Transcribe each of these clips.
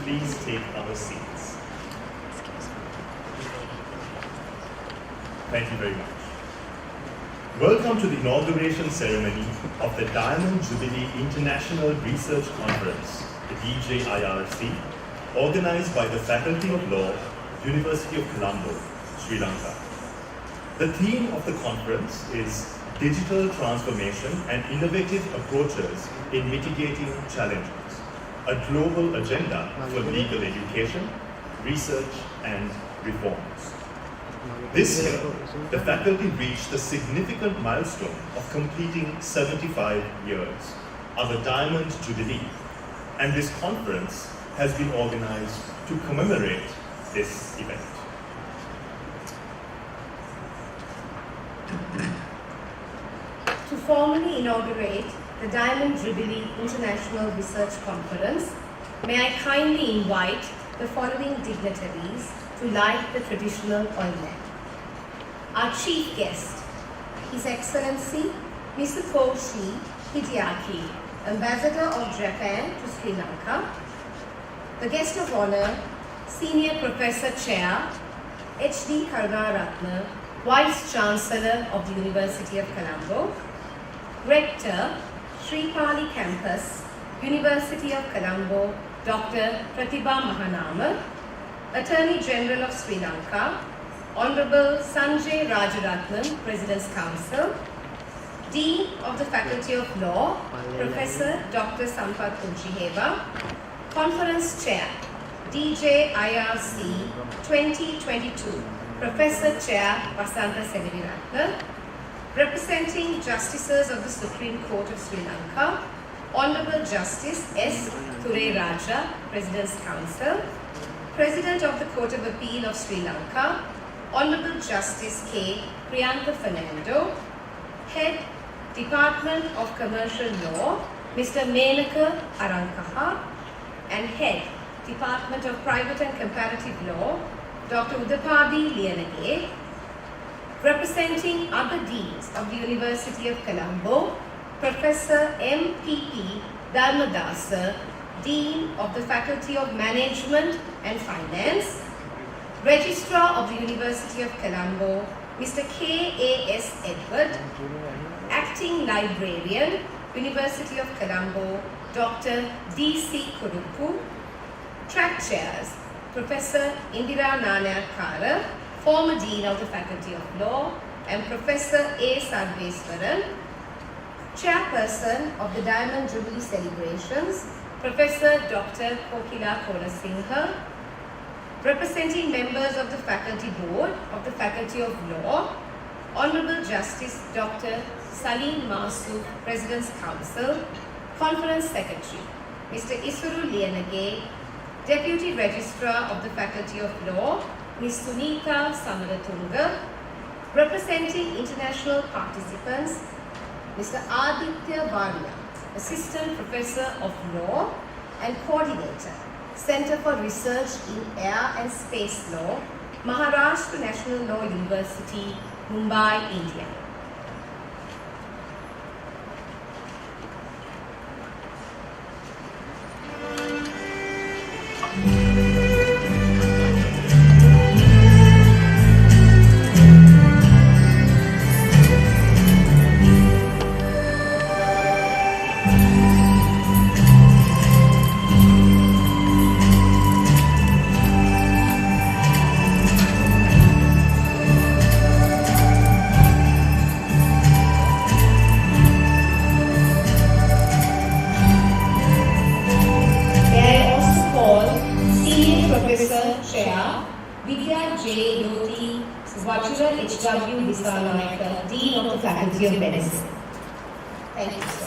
please take our seats. Thank you very much. Welcome to the inauguration ceremony of the Diamond Jubilee International Research Conference, the DJIRC, organized by the Faculty of Law, University of Colombo, Sri Lanka. The theme of the conference is Digital Transformation and Innovative Approaches in Mitigating Challenges, a global agenda for legal education, research, and reforms. This year, the faculty reached the significant milestone of completing 75 years, our Diamond Jubilee, and this conference has been organized to commemorate this event. To formally inaugurate the Diamond Jubilee International Research Conference, may I kindly invite the following dignitaries to light the traditional oil lamp. Our chief guest, His Excellency Mr. Koshi Hideaki, Ambassador of Japan to Sri Lanka. The guest of honor, Senior Professor Chair H.D. Karunaratne, Vice Chancellor of the University of Colombo. Rector, Sri Pali Campus, University of Colombo, Dr. Pratibha Mahanama. Attorney General of Sri Lanka, Honorable Sanjay Rajaratnam, President's Council. Dean of the Faculty of Law, Professor Dr. Sampath Unchiheba. Conference Chair, DJIRC 2022, Professor Chair Vasanta Senaviratne. Representing Justices of the Supreme Court of Sri Lanka, Honorable Justice S. Thurai Raja, President's Council. President of the Court of Appeal of Sri Lanka, Honorable Justice K. Priyanka Fernando. Head, Department of Commercial Law, Mr. Menaka Arankaha. And Head, Department of Private and Comparative Law, Dr. Udapadi Liyanage. Representing other deans of the University of Colombo, Professor M.P.P. Dharmadasa, Dean of the Faculty of Management and Finance. Registrar of the University of Colombo, Mr. K.A.S. Edward. Acting Librarian, University of Colombo, Dr. D.C. Kurupu. Track Chairs, Professor Indira Nanayakara, former Dean of the Faculty of Law, and Professor A. Sarveswaran. Chairperson of the Diamond Jubilee Celebrations, Professor Dr. Kokila Konasinghe. Representing members of the Faculty Board of the Faculty of Law, Honorable Justice Dr. Salim Masood, President's Council. Conference Secretary, Mr. Isuru Liyanage. Deputy Registrar of the Faculty of Law, Ms. Sunita Samaratunga. Representing international participants, Mr. Aditya Varia, Assistant Professor of Law and Coordinator, Center for Research in Air and Space Law, Maharashtra National Law University, Mumbai, India. Dean of the Faculty of Medicine. Thank you, sir.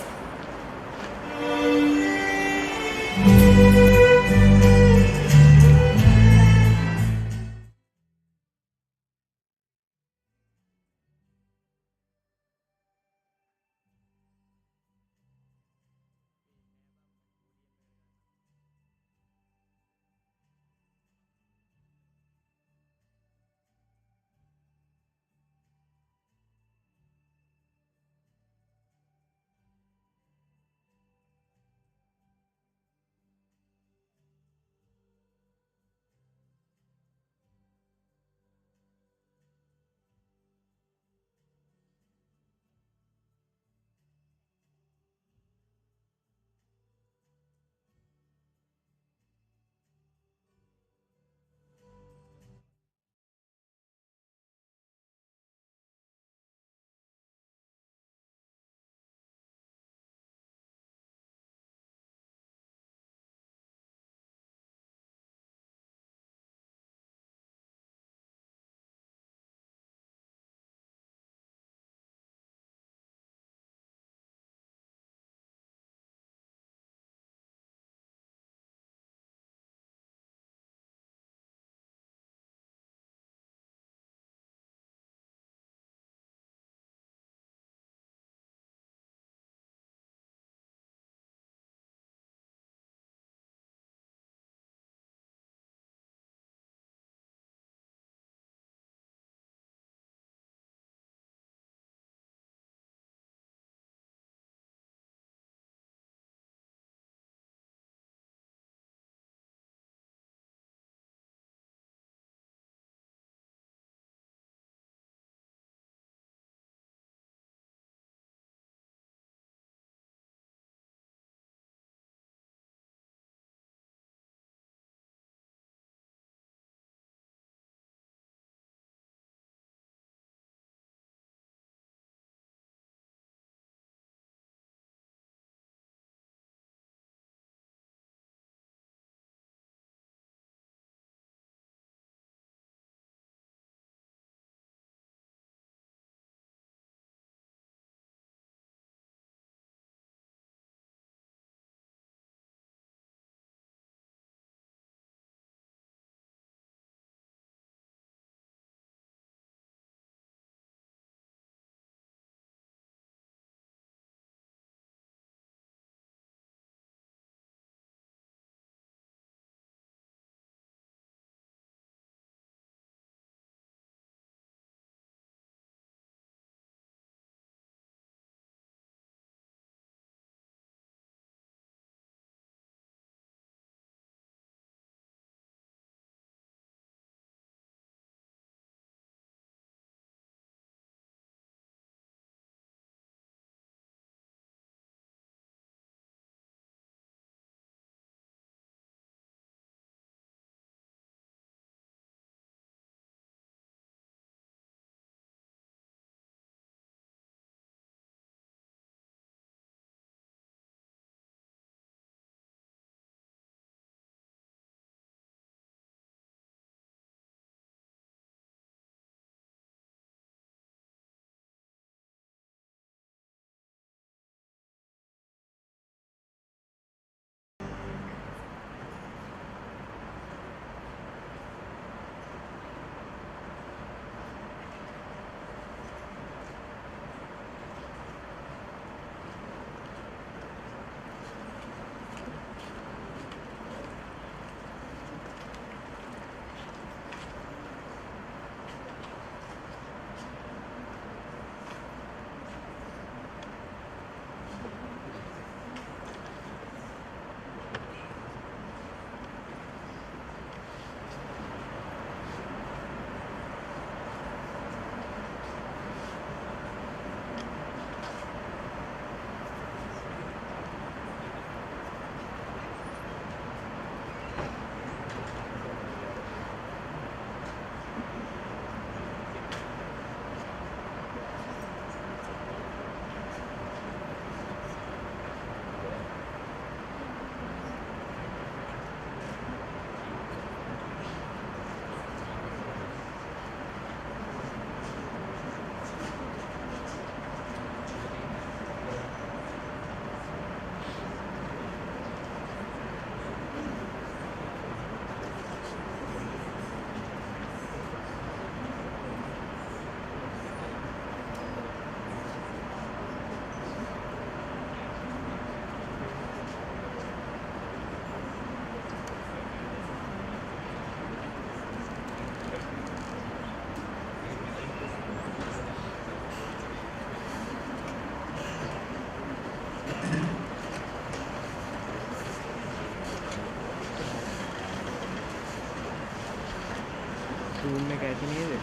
जून में कैसे नहीं है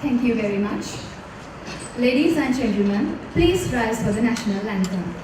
Thank you very much. Ladies and gentlemen, please rise for the national anthem.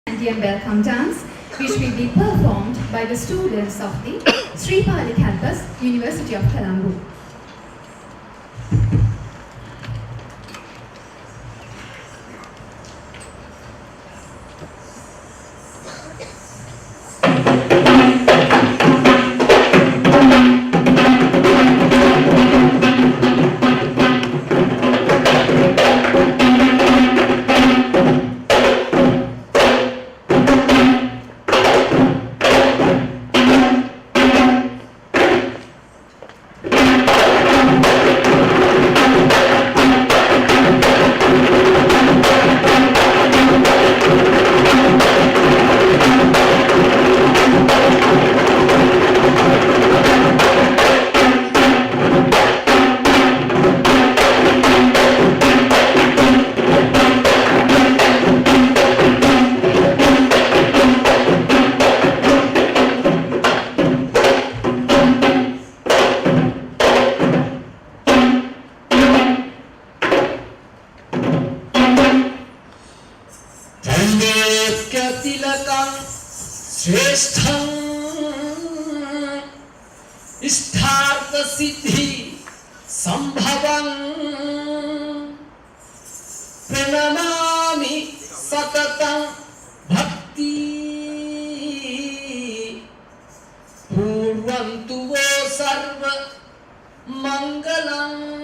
Indian welcome dance, which will be performed by the students of the Sri Pali campus, University of Colombo. श्रेष्ठं इष्टार्थ सिद्धि संभवं प्रणमामि सततं भक्ति पूर्वं तु वो सर्व मंगलम्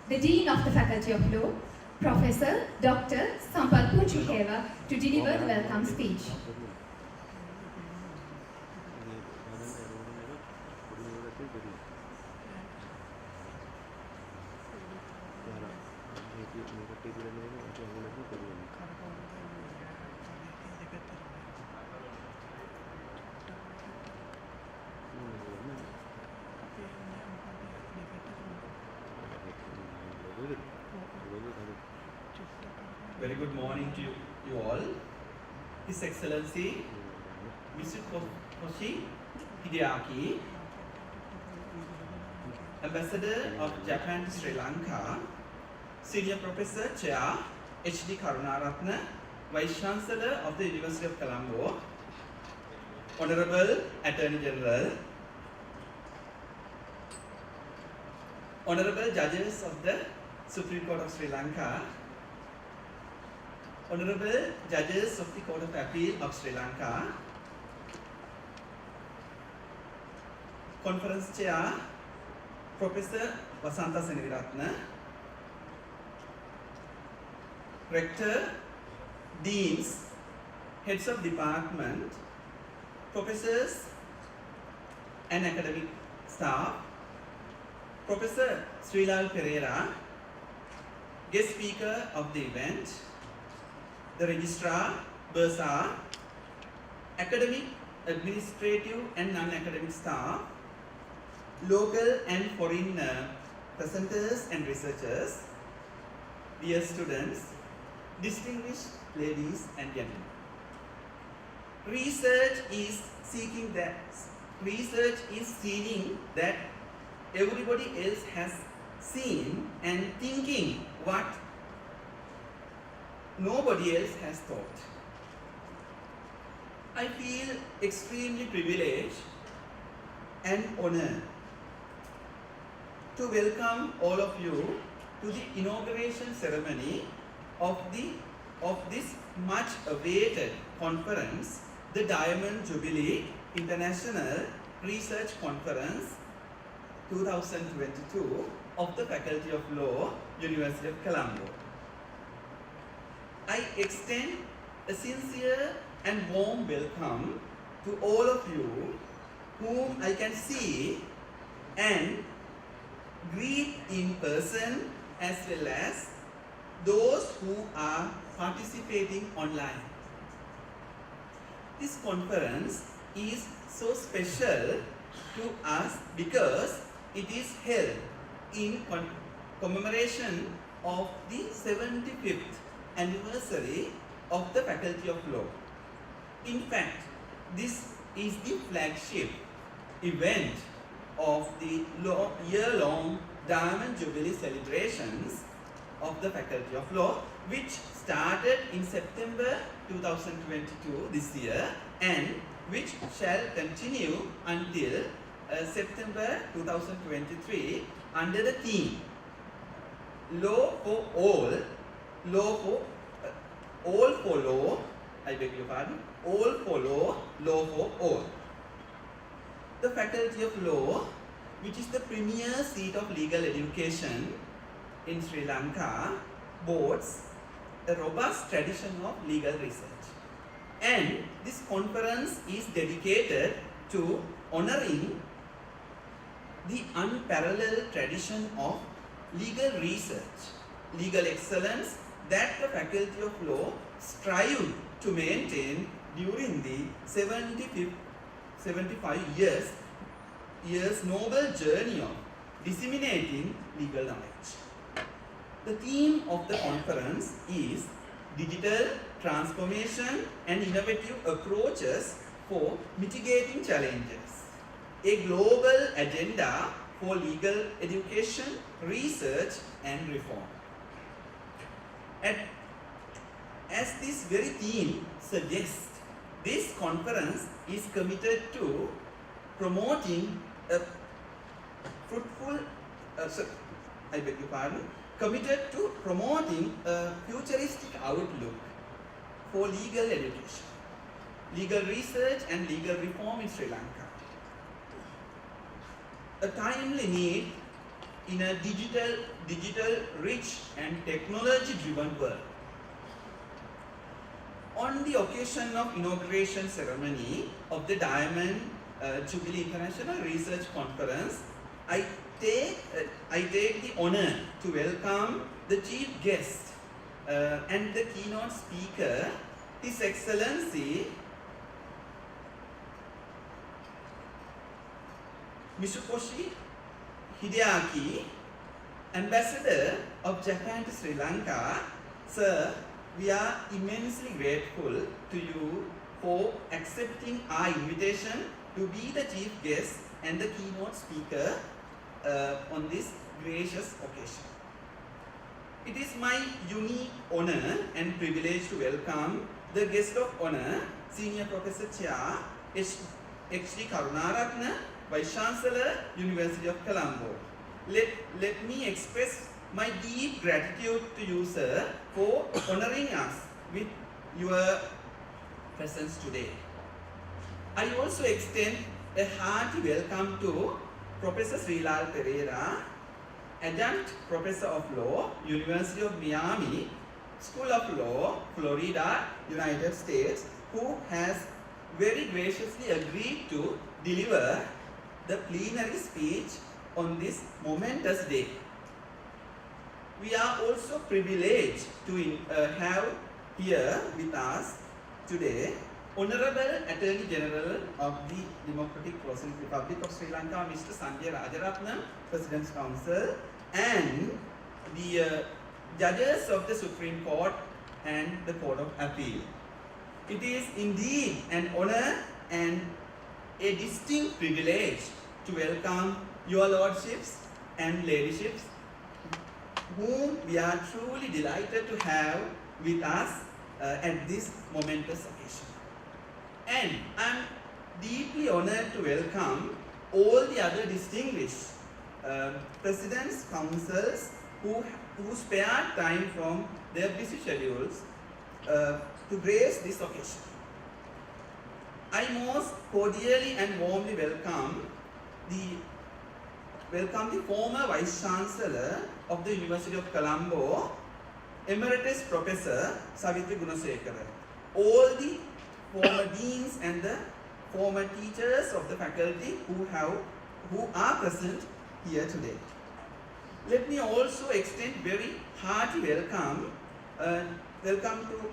the Dean of the Faculty of Law, Professor Dr. Sampath Punchukeva, to deliver the welcome speech. Very good morning to you all. His Excellency, Mr. Koshi Hideaki, Ambassador of Japan to Sri Lanka, Senior Professor Chair H.D. Karunaratne, Vice Chancellor of the University of Colombo, Honorable Attorney General, Honorable Judges of the Supreme Court of Sri Lanka, Honorable Judges of the Court of Appeal of Sri Lanka, Conference Chair Professor Vasantha Seneviratne, Rector, Deans, Heads of Department, Professors and Academic Staff, Professor Srilal Pereira, Guest Speaker of the event, the Registrar, Bursar, Academic, Administrative and Non-Academic Staff, local and foreign presenters and researchers, dear students, distinguished ladies and gentlemen. Research is seeing that everybody else has seen and thinking what nobody else has thought. I feel extremely privileged and honored to welcome all of you to the inauguration ceremony of this much awaited conference, the Diamond Jubilee International Research Conference 2022 of the Faculty of Law, University of Colombo. I extend a sincere and warm welcome to all of you whom I can see and greet in person, as well as those who are participating online. This conference is so special to us because it is held in commemoration of the 75th anniversary of the Faculty of Law. In fact, this is the flagship event of the year-long Diamond Jubilee celebrations of the Faculty of Law, which started in September 2022 this year and which shall continue until September 2023 under the theme Law for All, All for Law, I beg your pardon, All for Law, Law for All. The Faculty of Law, which is the premier seat of legal education in Sri Lanka, boasts a robust tradition of legal research. And this conference is dedicated to honoring the unparalleled tradition of legal research, legal excellence that the Faculty of Law strived to maintain during the 75 years noble journey of disseminating legal knowledge. The theme of the conference is digital transformation and innovative approaches for mitigating challenges, a global agenda for legal education, research and reform. As this very theme suggests, this conference is committed to promoting a committed to promoting a futuristic outlook for legal education, legal research and legal reform in Sri Lanka. A timely need in a digital rich and technology driven world. On the occasion of inauguration ceremony of the Diamond Jubilee International Research Conference, I take the honor to welcome the chief guest and the keynote speaker, His Excellency Mitsukoshi Hideaki, Ambassador of Japan to Sri Lanka. Sir, we are immensely grateful to you for accepting our invitation to be the chief guest and the keynote speaker on this gracious occasion. It is my unique honor and privilege to welcome the guest of honor, Senior Professor Chair H.D. Karunaratne, Vice Chancellor, University of Colombo. Let me express my deep gratitude to you, sir, for honoring us with your presence today. I also extend a hearty welcome to Professor Srilal Pereira, Adjunct Professor of Law, University of Miami, School of Law, Florida, United States, who has very graciously agreed to deliver the plenary speech on this momentous day. We are also privileged to have here with us today Honorable Attorney General of the Democratic Republic of Sri Lanka, Mr. Sanjay Rajaratnam, President's Council, and the judges of the Supreme Court and the Court of Appeal. It is indeed an honor and a distinct privilege to welcome your lordships and ladyships, whom we are truly delighted to have with us at this momentous occasion. And I am deeply honored to welcome all the other distinguished presidents, councils who spared time from their busy schedules to grace this occasion. I most cordially and warmly welcome the former Vice Chancellor of the University of Colombo, Emeritus Professor Savitri Gunasekara, all the former deans and the former teachers of the faculty who are present here today. Let me also extend very hearty welcome to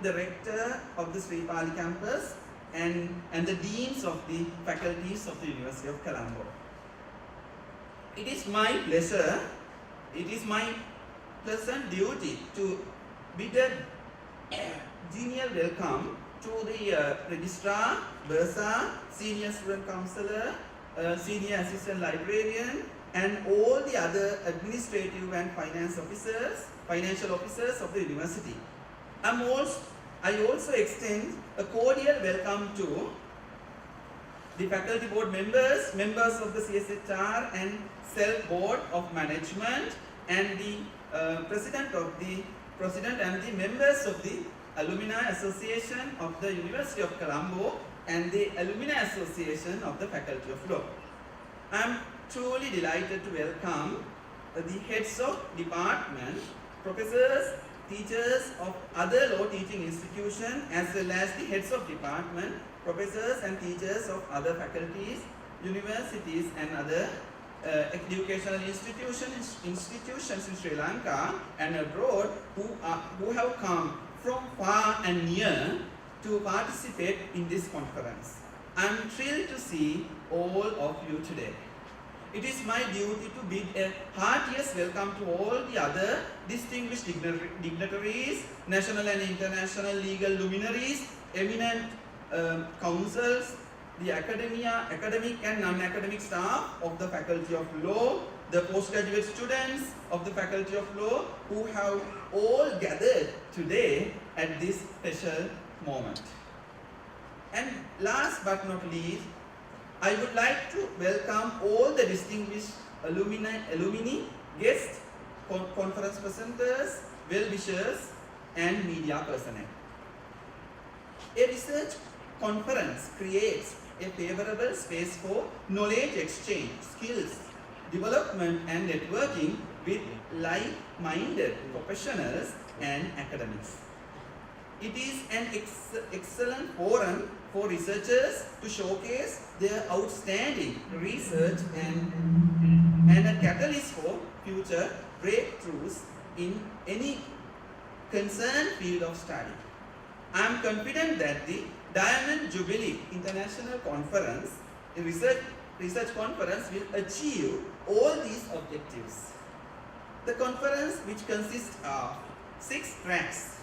the rector of the Sri Pali campus and the deans of the faculties of the University of Colombo. It is my pleasure, it is my pleasant duty to bid a genial welcome to the Registrar, Bursar, Senior Student Councillor, Senior Assistant Librarian, and all the other administrative and financial officers of the university. I also extend a cordial welcome to the faculty board members, members of the CSHR and Self Board of Management, and the president and the members of the Alumni Association of the University of Colombo and the Alumni Association of the Faculty of Law. I am truly delighted to welcome the heads of department, professors, teachers of other law teaching institutions, as well as the heads of department, professors and teachers of other faculties, universities and other educational institutions in Sri Lanka and abroad who have come from far and near to participate in this conference. I am thrilled to see all of you today. It is my duty to bid a heartiest welcome to all the other distinguished dignitaries, national and international legal luminaries, eminent councils, the academic and non-academic staff of the Faculty of Law, the postgraduate students of the Faculty of Law who have all gathered today at this special moment. And last but not least, I would like to welcome all the distinguished alumni, guests, conference presenters, well-wishers and media personnel. A research conference creates a favorable space for knowledge exchange, skills, development and networking with like-minded professionals and academics. It is an excellent forum for researchers to showcase their outstanding research and a catalyst for future breakthroughs in any concerned field of study. I am confident that the Diamond Jubilee International Conference, a research conference, will achieve all these objectives. The conference, which consists of 6 tracks,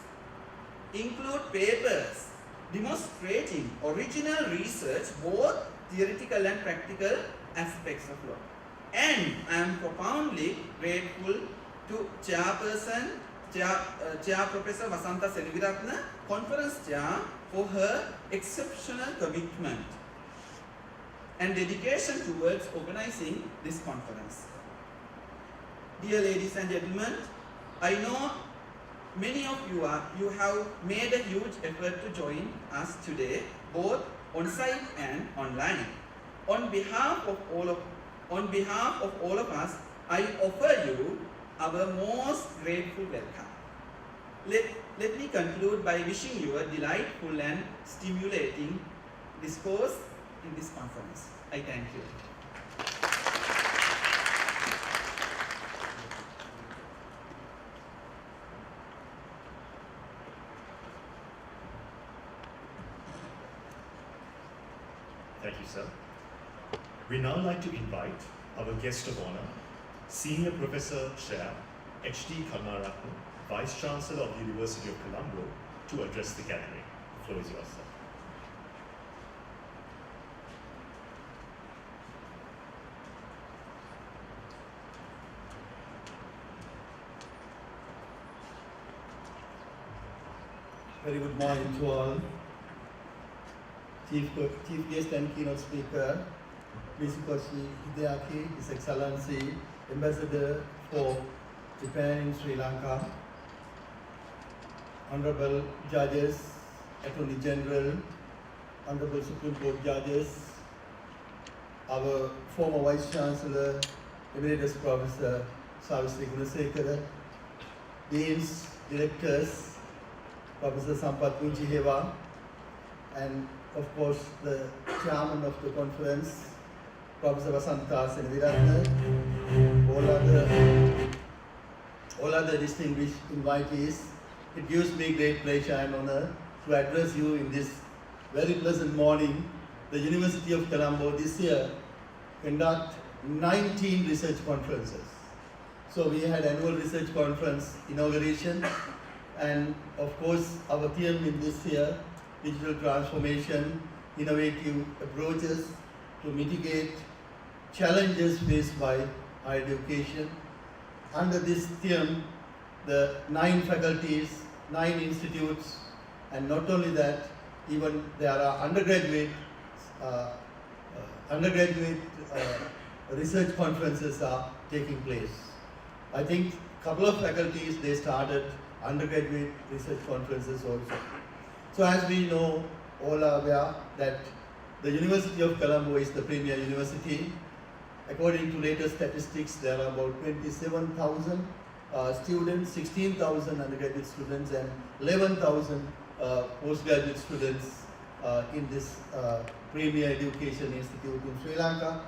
include papers demonstrating original research, both theoretical and practical aspects of law. And I am profoundly grateful to Chair Professor Vasantha Selviratna, Conference Chair, for her exceptional commitment and dedication towards organizing this conference. Dear ladies and gentlemen, I know many of you have made a huge effort to join us today, both on site and online. On behalf of all of us, I offer you our most grateful welcome. Let me conclude by wishing you a delightful and stimulating discourse in this conference. I thank you. Thank you, sir. We now like to invite our guest of honor, Senior Professor Chair H.D. Karnaratne, Vice Chancellor of the University of Colombo, to address the gathering. The floor is yours, sir. Very good morning to all. Chief Guest and Keynote Speaker, Mitsukoshi Hideaki, His Excellency, Ambassador for Japan in Sri Lanka, Honorable Judges, Attorney General, Honorable Supreme Court Judges, our former Vice Chancellor, Emeritus Professor Savasri Gunasekara, Deans, Directors, Professor Sampath Punjiheva, and of course the Chairman of the conference, Professor Vasantha Selviratne, all other distinguished invitees. It gives me great pleasure and honor to address you in this very pleasant morning. The University of Colombo this year conduct 19 research conferences. So we had annual research conference inauguration, and of course our theme in this year, digital transformation, innovative approaches to mitigate challenges faced by higher education. Under this theme, the 9 faculties, 9 institutes, and not only that, even there are undergraduate research conferences are taking place. I think a couple of faculties, they started undergraduate research conferences also. So as we know, all are aware that the University of Colombo is the premier university. According to latest statistics, there are about 27,000 students, 16,000 undergraduate students, and 11,000 postgraduate students in this premier education institute in Sri Lanka.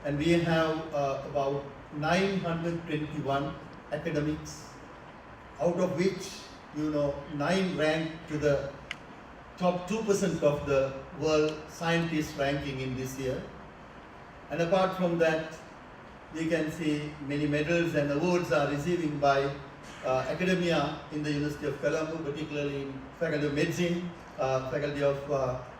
And we have about 921 academics, out of which 9 rank to the top 2% of the world scientist ranking in this year. And apart from that, we can see many medals and awards are receiving by academia in the University of Colombo, particularly in Faculty of Medicine, Faculty of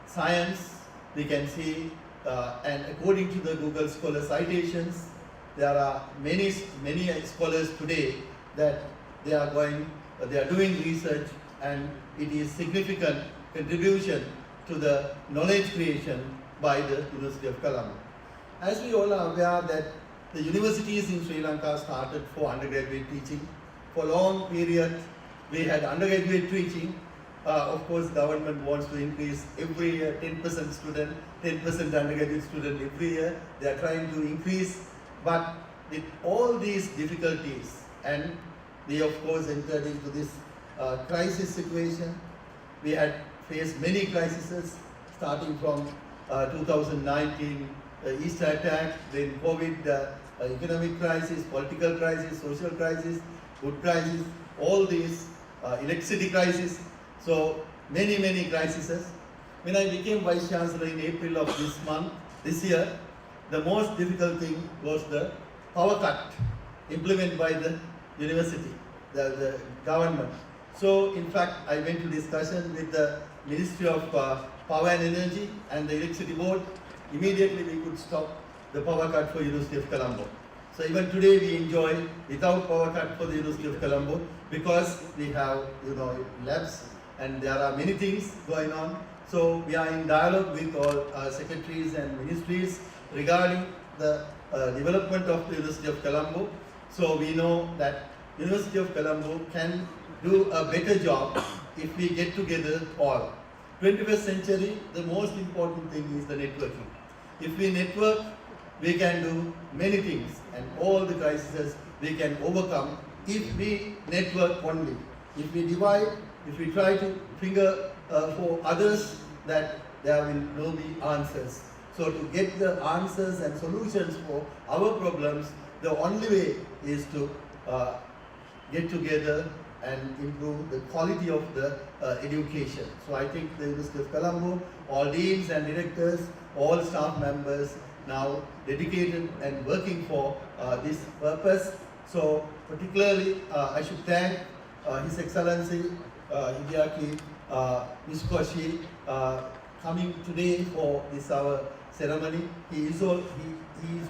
Science. We can see, and according to the Google Scholar citations, there are many scholars today that they are doing research, and it is significant contribution to the knowledge creation by the University of Colombo. As we all are aware that the universities in Sri Lanka started for undergraduate teaching. For a long period, we had undergraduate teaching. Of course, government wants to increase every year 10% student, 10% undergraduate student every year. They are trying to increase, but with all these difficulties, and we of course entered into this crisis situation. We had faced many crises, starting from 2019 Easter attack, then COVID, economic crisis, political crisis, social crisis, food crisis, all these, electricity crisis. So many crises. When I became Vice Chancellor in April of this year, the most difficult thing was the power cut implemented by the university, the government. So in fact, I went to discussion with the Ministry of Power and Energy and the Electricity Board. Immediately we could stop the power cut for University of Colombo. So even today we enjoy without power cut for the University of Colombo because we have, labs and there are many things going on. So we are in dialogue with all our secretaries and ministries regarding the development of the University of Colombo. So we know that University of Colombo can do a better job if we get together all. 21st century, the most important thing is the networking. If we network, we can do many things and all the crises we can overcome if we network only. If we divide, if we try to figure for others, that there will no be answers. So to get the answers and solutions for our problems, the only way is to get together and improve the quality of the education. So I think the University of Colombo, all deans and directors, all staff members now dedicated and working for this purpose. So particularly I should thank His Excellency DJIRC Miskoshi coming today for this our ceremony. He is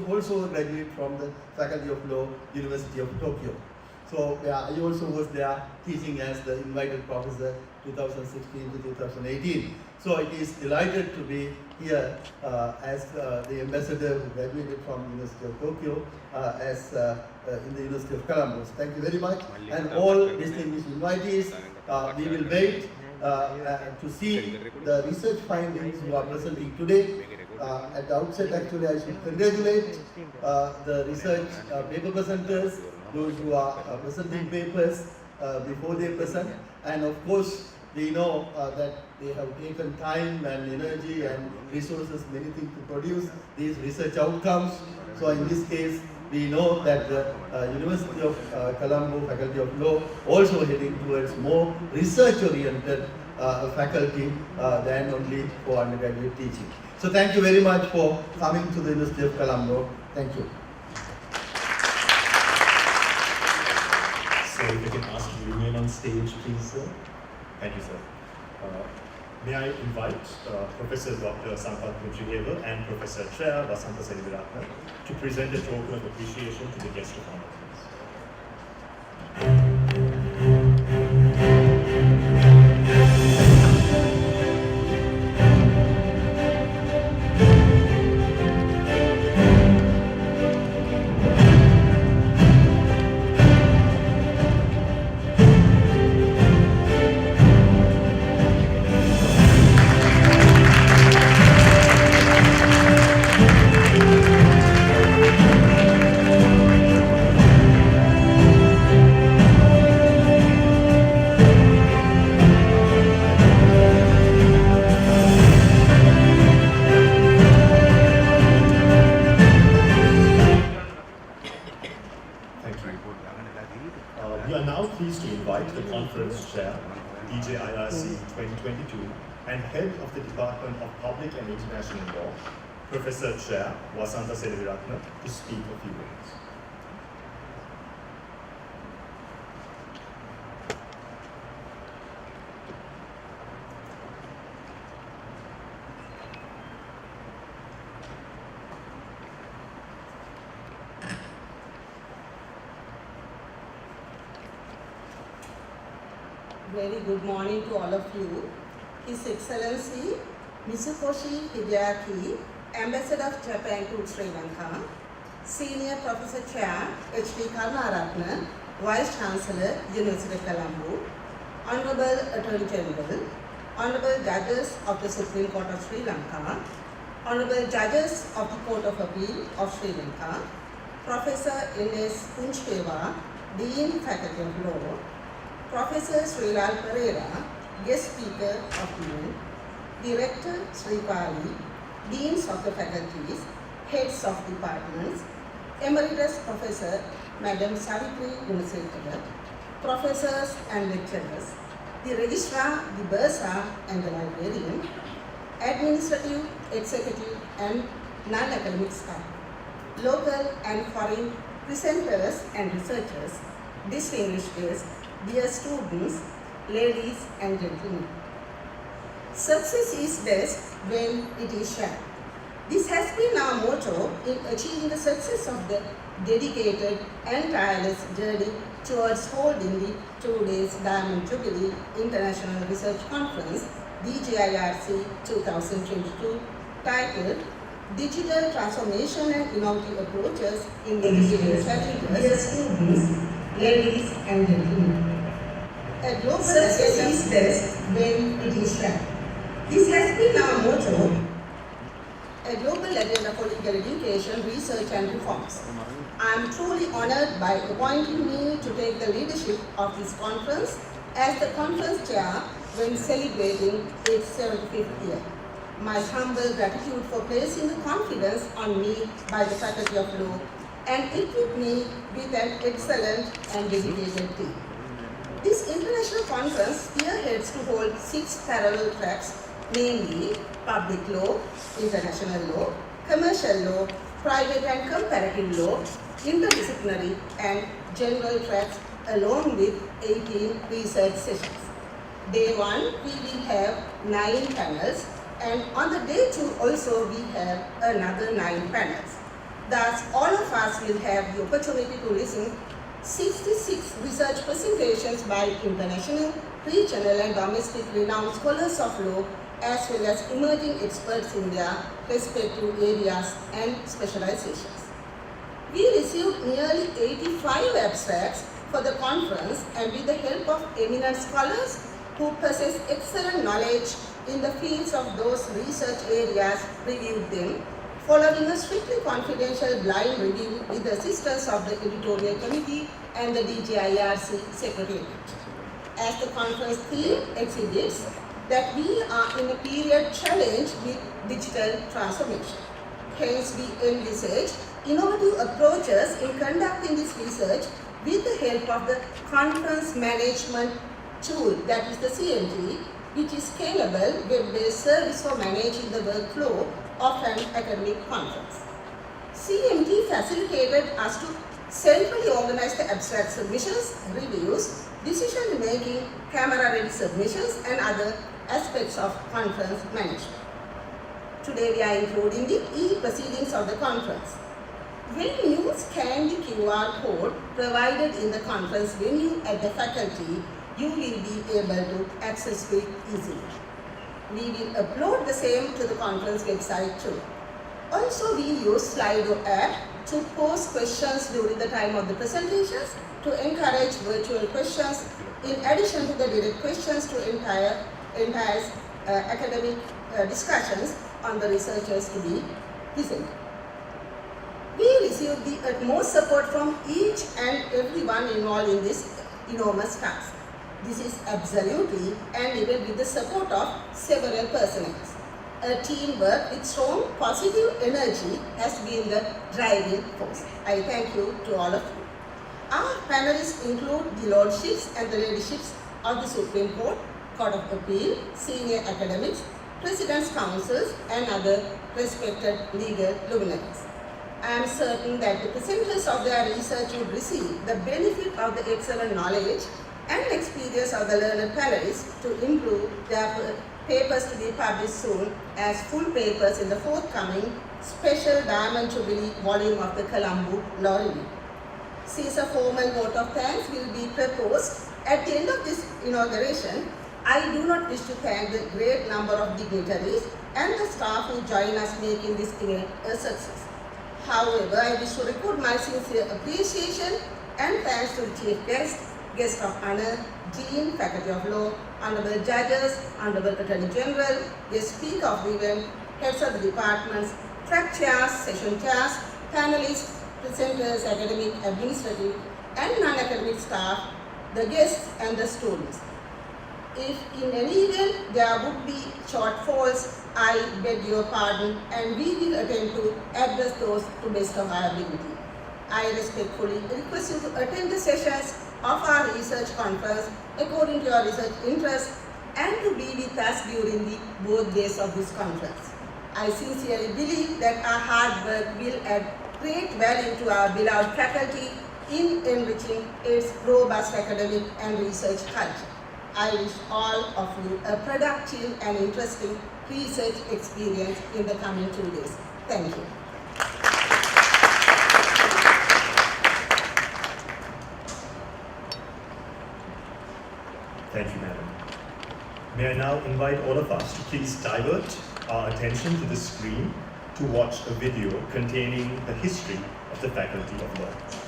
also a graduate from the Faculty of Law, University of Tokyo. So I also was there teaching as the invited professor 2016 to 2018. So it is delighted to be here as the ambassador who graduated from University of Tokyo in the University of Colombo. Thank you very much. And all distinguished invitees, we will wait to see the research findings you are presenting today. At the outset, actually, I should congratulate the research paper presenters, those who are presenting papers before they present. And of course, we know that they have taken time and energy and resources, many things to produce these research outcomes. So in this case, we know that the University of Colombo Faculty of Law also heading towards more research-oriented faculty than only for undergraduate teaching. So thank you very much for coming to the University of Colombo. Thank you. So if I can ask you to remain on stage, please, sir. Thank you, sir. May I invite Professor Dr. Sampath Mujiheva and Professor Chair Vasanta Seniviratna to present a token of appreciation to the guest of honor. We are now pleased to invite the conference chair, DJIRC 2022, and head of the Department of Public and International Law, Professor Chair Vasanta Seniviratna, to speak a few words. Very good morning to all of you. His Excellency Mitsukoshi Hideaki, Ambassador of Japan to Sri Lanka, Senior Professor Chair H.D. Karnaratna, Vice Chancellor, University of Colombo, Honorable Attorney General, Honorable Judges of the Supreme Court of Sri Lanka, Honorable Judges of the Court of Appeal of Sri Lanka, Professor Ines Puncheva, Dean, Faculty of Law, Professor Srilal Pereira, Guest Speaker of the event, Director Sri Pali, Deans of the Faculties, Heads of Departments, Emeritus Professor Madam Savitri Gunasekara, Professors and Lecturers, the Registrar, the Bursar and the Librarian, Administrative, Executive and non-academic staff, local and foreign presenters and researchers, distinguished guests, dear students, ladies and gentlemen. Success is best when it is shared. This has been our motto in achieving the success of the dedicated and tireless journey towards holding the 2 days Diamond Jubilee International Research Conference DJIRC 2022 titled Digital Transformation and Innovative Approaches in the Digital Challenges. Dear students, ladies and gentlemen, a global success is best when it is shared. This has been our motto, a global agenda for legal education, research and reforms. I am truly honored by appointing me to take the leadership of this conference as the conference chair when celebrating its 75th year. My humble gratitude for placing the confidence on me by the Faculty of Law and equipped me with an excellent and dedicated team. This international conference spearheads to hold 6 parallel tracks, namely public law, international law, commercial law, private and comparative law, interdisciplinary and general tracks along with 18 research sessions. Day 1 we will have 9 panels and on the day 2 also we have another 9 panels. Thus all of us will have the opportunity to listen 66 research presentations by international, regional and domestic renowned scholars of law as well as emerging experts in their respective areas and specializations. We received nearly 85 abstracts for the conference and with the help of eminent scholars who possess excellent knowledge in the fields of those research areas reviewed them, following a strictly confidential blind review with the assistance of the editorial committee and the DJIRC secretariat. As the conference theme exhibits, that we are in a period challenged with digital transformation. Hence, we envisage innovative approaches in conducting this research with the help of the conference management tool, that is the CMT, which is scalable web-based service for managing the workflow of an academic conference. CMT facilitated us to centrally organize the abstract submissions, reviews, decision-making, camera-ready submissions and other aspects of conference management. Today we are including the e-proceedings of the conference. When you scan the QR code provided in the conference venue at the faculty, you will be able to access it easily. We will upload the same to the conference website too. Also, we use Slido app to pose questions during the time of the presentations to encourage virtual questions in addition to the direct questions to entire academic discussions on the researchers to be presented. We received the utmost support from each and everyone involved in this enormous task. This is absolutely and even with the support of several personnel. A teamwork with strong positive energy has been the driving force. I thank you to all of you. Our panelists include the lordships and the ladyships of the Supreme Court, Court of Appeal, senior academics, President's Councils and other respected legal luminaries. I am certain that the presenters of their research would receive the benefit of the excellent knowledge and experience of the learned panelists to improve their papers to be published soon as full papers in the forthcoming special Diamond Jubilee volume of the Colombo Law Review. Since a formal vote of thanks will be proposed at the end of this inauguration, I do not wish to thank the great number of dignitaries and the staff who join us making this event a success. However, I wish to record my sincere appreciation and thanks to the Chief Guest, Guest of Honor, Dean, Faculty of Law, Honorable Judges, Honorable Attorney General, Guest Speaker of the event, Heads of the Departments, Track Chairs, Session Chairs, Panelists, Presenters, Academic, Administrative, and non-academic staff, the guests and the students. If in any event there would be shortfalls, I beg your pardon and we will attempt to address those to best of our ability. I respectfully request you to attend the sessions of our research conference according to your research interests and to be with us during the both days of this conference. I sincerely believe that our hard work will add great value to our beloved faculty in enriching its robust academic and research culture. I wish all of you a productive and interesting research experience in the coming 2 days. Thank you. Thank you, madam. May I now invite all of us to please divert our attention to the screen to watch a video containing the history of the Faculty of Law.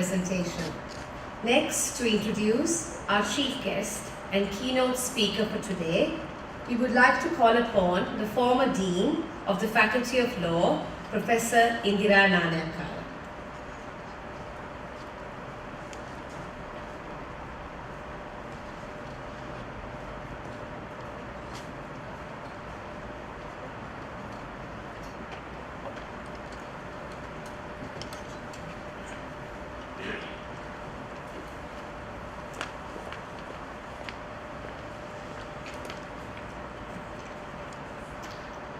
presentation. Next, to introduce our chief guest and keynote speaker for today, we would like to call upon the former Dean of the Faculty of Law, Professor Indira Nanayakar.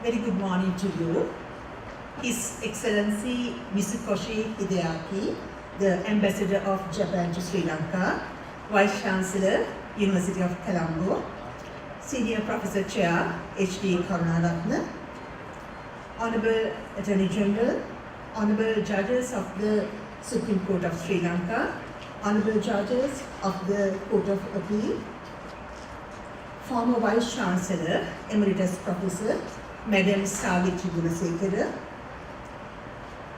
Very good morning to you. His Excellency Mitsukoshi Hideaki, the Ambassador of Japan to Sri Lanka, Vice Chancellor, University of Colombo, Senior Professor Chair, H.D. Karunaratne, Honorable Attorney General, Honorable Judges of the Supreme Court of Sri Lanka, Honorable Judges of the Court of Appeal, former Vice Chancellor, Emeritus Professor, Madam Savitri Gunasekara,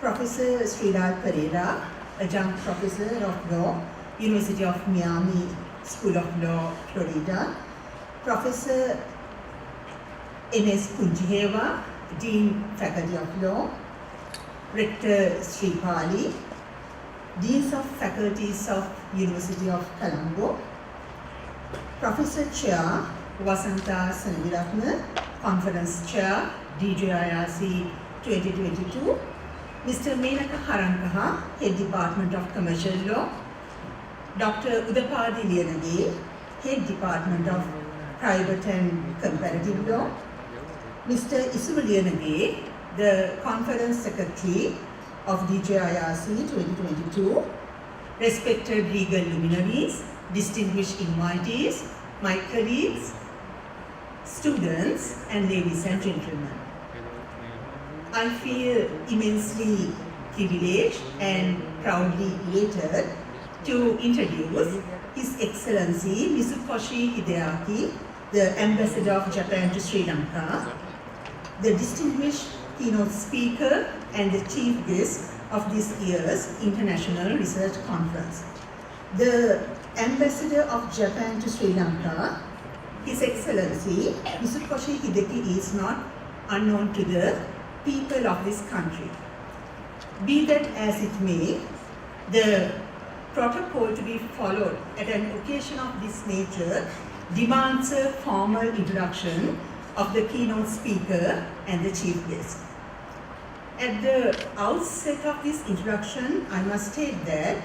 Professor Sridhar Pereira, Adjunct Professor of Law, University of Miami School of Law, Florida, Professor N.S. Kunjiheva, Dean Faculty of Law, Rector Sri Pali, Deans of Faculties of University of Colombo, Professor Chair Vasanta Sanaviratne, Conference Chair, DJIRC 2022, Mr. Menaka Harankaha, Head Department of Commercial Law, Dr. Udapadi Liyanage, Head Department of Private and Comparative Law, Mr. Isubu Liyanage, the Conference Secretary of DJIRC 2022, respected legal luminaries, distinguished invitees, my colleagues, students and ladies and gentlemen. I feel immensely privileged and proudly elated to introduce His Excellency Mitsukoshi Hideaki, the Ambassador of Japan to Sri Lanka, the distinguished keynote speaker and the chief guest of this year's International Research Conference. The Ambassador of Japan to Sri Lanka, His Excellency Mitsukoshi Hideki, is not unknown to the people of this country. Be that as it may, the protocol to be followed at an occasion of this nature demands a formal introduction of the keynote speaker and the chief guest. At the outset of this introduction, I must state that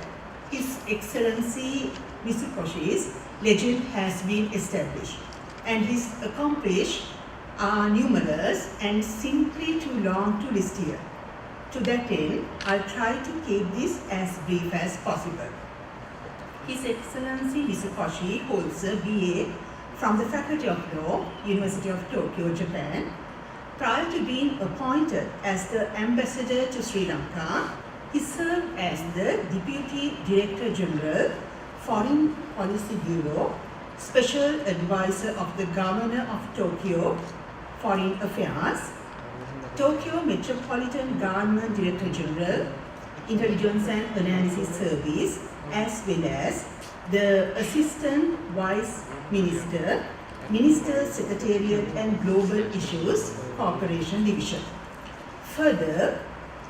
His Excellency Mitsukoshi's legend has been established, and his accomplishments are numerous and simply too long to list here. To that end, I'll try to keep this as brief as possible. His Excellency Mitsukoshi holds a BA from the Faculty of Law, University of Tokyo, Japan. Prior to being appointed as the Ambassador to Sri Lanka, he served as the Deputy Director General, Foreign Policy Bureau, Special Advisor of the Governor of Tokyo, Foreign Affairs, Tokyo Metropolitan Government Director General, Intelligence and Analysis Service, as well as the Assistant Vice Minister, Minister Secretariat and Global Issues, Cooperation Division. Further,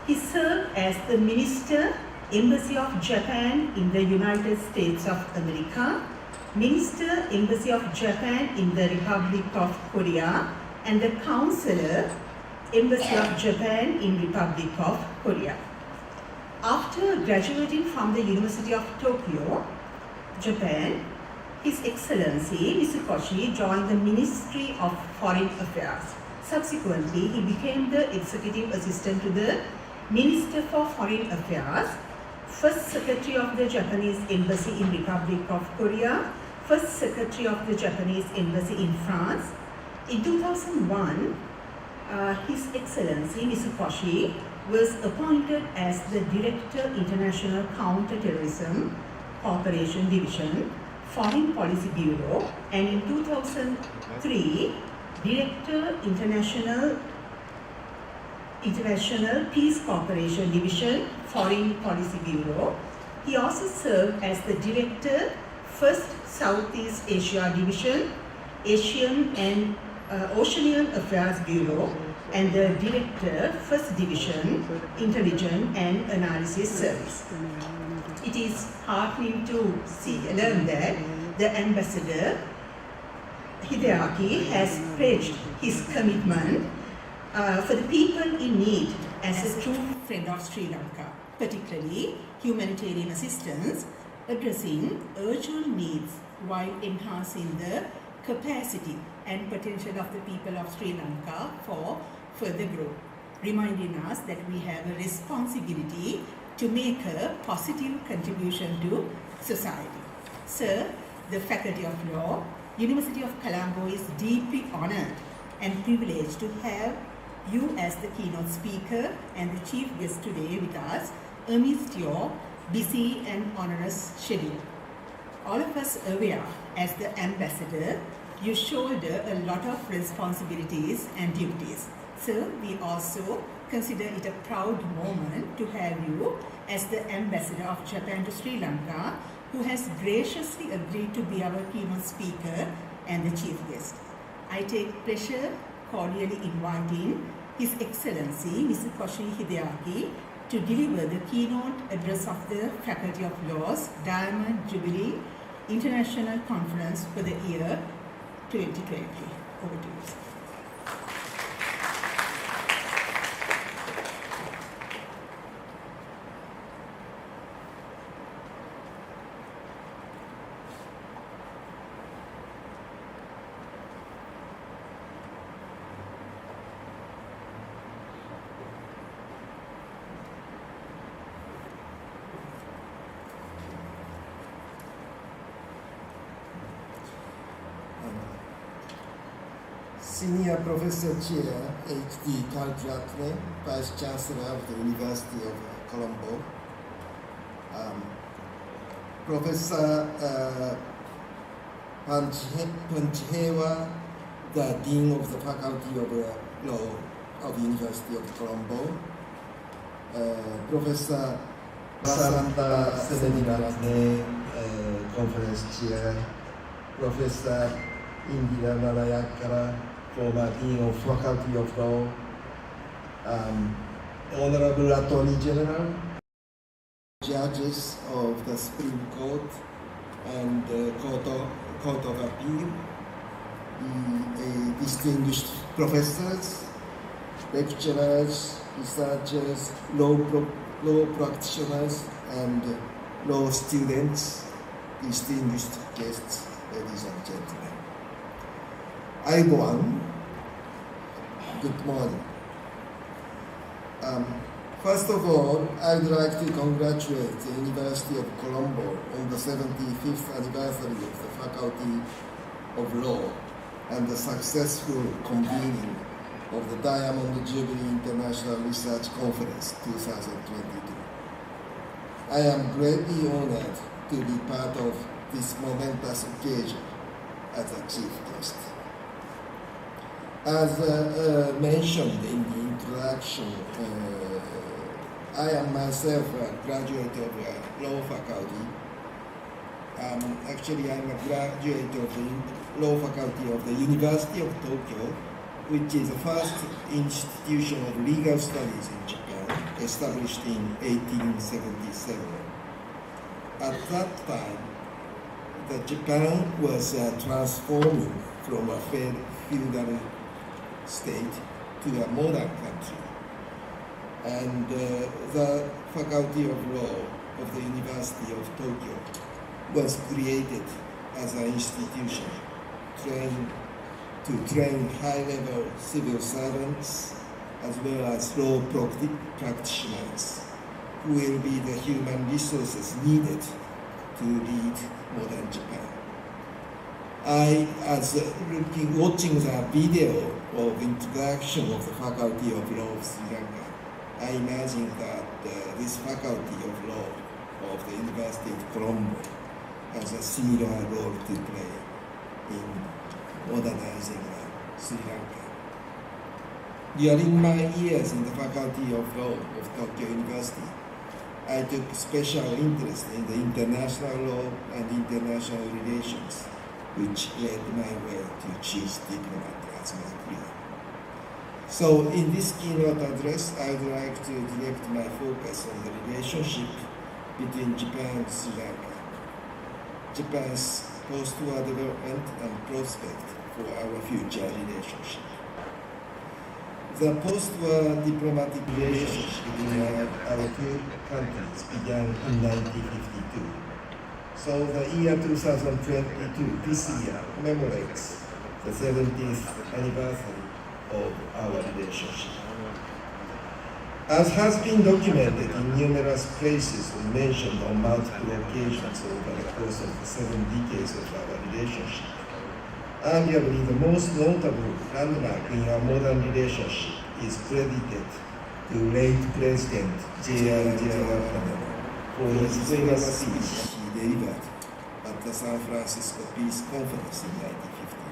he served as the Minister, Embassy of Japan in the United States of America, Minister, Embassy of Japan in the Republic of Korea, and the Counselor, Embassy of Japan in Republic of Korea. After graduating from the University of Tokyo, Japan, His Excellency Mitsukoshi joined the Ministry of Foreign Affairs. Subsequently, he became the Executive Assistant to the Minister for Foreign Affairs, First Secretary of the Japanese Embassy in Republic of Korea, First Secretary of the Japanese Embassy in France. In 2001, His Excellency Mitsukoshi was appointed as the Director International Counter-Terrorism Cooperation Division, Foreign Policy Bureau, and in 2003, Director International Peace Cooperation Division, Foreign Policy Bureau. He also served as the Director, 1st Southeast Asia Division, Asian and Oceanian Affairs Bureau, and the Director, 1st Division, Intelligence and Analysis Service. It is heartening to learn that the Ambassador Hideaki has pledged his commitment for the people in need as a true friend of Sri Lanka, particularly humanitarian assistance, addressing urgent needs while enhancing the capacity and potential of the people of Sri Lanka for further growth, reminding us that we have a responsibility to make a positive contribution to society. Sir, the Faculty of Law, University of Colombo is deeply honored and privileged to have you as the keynote speaker and the chief guest today with us amidst your busy and onerous schedule. All of us aware, as the ambassador, you shoulder a lot of responsibilities and duties. So we also consider it a proud moment to have you as the ambassador of Japan to Sri Lanka, who has graciously agreed to be our keynote speaker and the chief guest. I take pleasure cordially inviting His Excellency Mr. Koshi Hideaki to deliver the keynote address of the Faculty of Law's Diamond Jubilee International Conference for the year 2020. Over to you, sir. Senior Professor Chair, H.D. Kalratne, Vice Chancellor of the University of Colombo, Professor Panchihewa, the Dean of the Faculty of Law of the University of Colombo, Professor Basanta Senediratne, Conference Chair, Professor Indira Narayakara, former Dean of Faculty of Law, Honorable Attorney General, judges of the Supreme Court and Court of Appeal, distinguished professors, lecturers, researchers, law practitioners, and law students, distinguished guests, ladies and gentlemen. Everyone, good morning. First of all, I'd like to congratulate the University of Colombo on the 75th anniversary of the Faculty of Law and the successful convening of the Diamond Jubilee International Research Conference 2022. I am greatly honored to be part of this momentous occasion as a chief guest. As mentioned in the introduction, I am myself a graduate of law faculty. Actually, I'm a graduate of the law faculty of the University of Tokyo, which is the first institution of legal studies in Japan, established in 1877. At that time, Japan was transforming from a feudal state to a modern country. And the Faculty of Law of the University of Tokyo was created as an institution to train high-level civil servants as well as law practitioners who will be the human resources needed to lead modern Japan. Watching the video of introduction of the Faculty of Law of Sri Lanka, I imagine that this Faculty of Law of the University of Colombo has a similar role to play in modernizing Sri Lanka. During my years in the Faculty of Law of Tokyo University, I took special interest in the international law and international relations, which led my way to choose diplomat as my career. So in this keynote address, I would like to direct my focus on the relationship between Japan and Sri Lanka, Japan's post-war development and prospect for our future relationship. The post-war diplomatic relationship between our two countries began in 1952. So the year 2022, this year, commemorates the 70th anniversary of our relationship. As has been documented in numerous places and mentioned on multiple occasions over the course of the 7 decades of our relationship, arguably the most notable landmark in our modern relationship is credited to late President DJIRC for his famous speech he delivered at the San Francisco Peace Conference in 1951.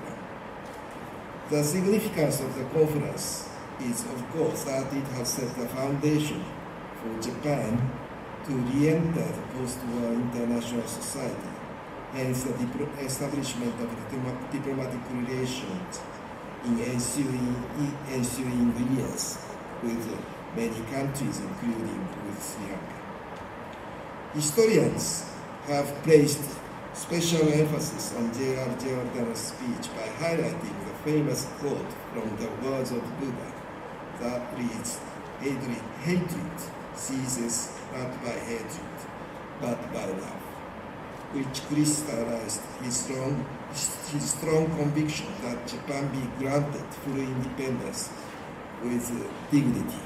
The significance of the conference is, of course, that it has set the foundation for Japan to re-enter the post-war international society, hence the establishment of diplomatic relations in ensuing years with many countries, including with Sri Lanka. Historians have placed special emphasis on J.R. Jayawardana's speech by highlighting the famous quote from the words of Buddha that reads, hatred ceases not by hatred, but by love, which crystallized his strong conviction that Japan be granted full independence with dignity.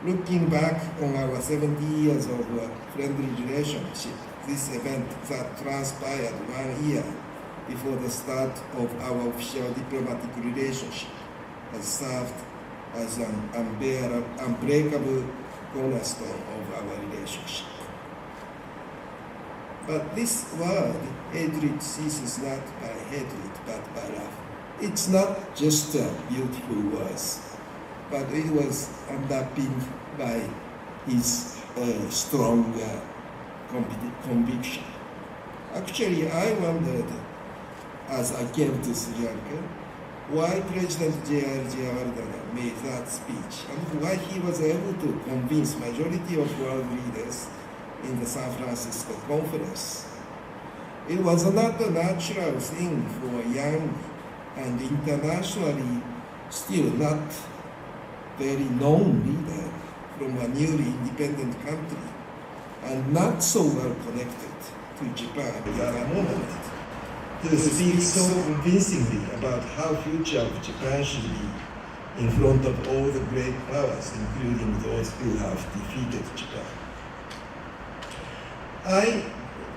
Looking back on our 70 years of friendly relationship, this event that transpired 1 year before the start of our official diplomatic relationship has served as an unbreakable cornerstone of our relationship. But this word, hatred ceases not by hatred, but by love. It's not just a beautiful words, but it was underpinned by his strong conviction. Actually, I wondered, as I came to Sri Lanka, why President J.R. Jayawardena made that speech and why he was able to convince majority of world leaders in the San Francisco conference. It was not a natural thing for a young and internationally still not very known leader from a newly independent country and not so well connected to Japan at that moment to speak so convincingly about how future of Japan should be in front of all the great powers, including those who have defeated Japan. I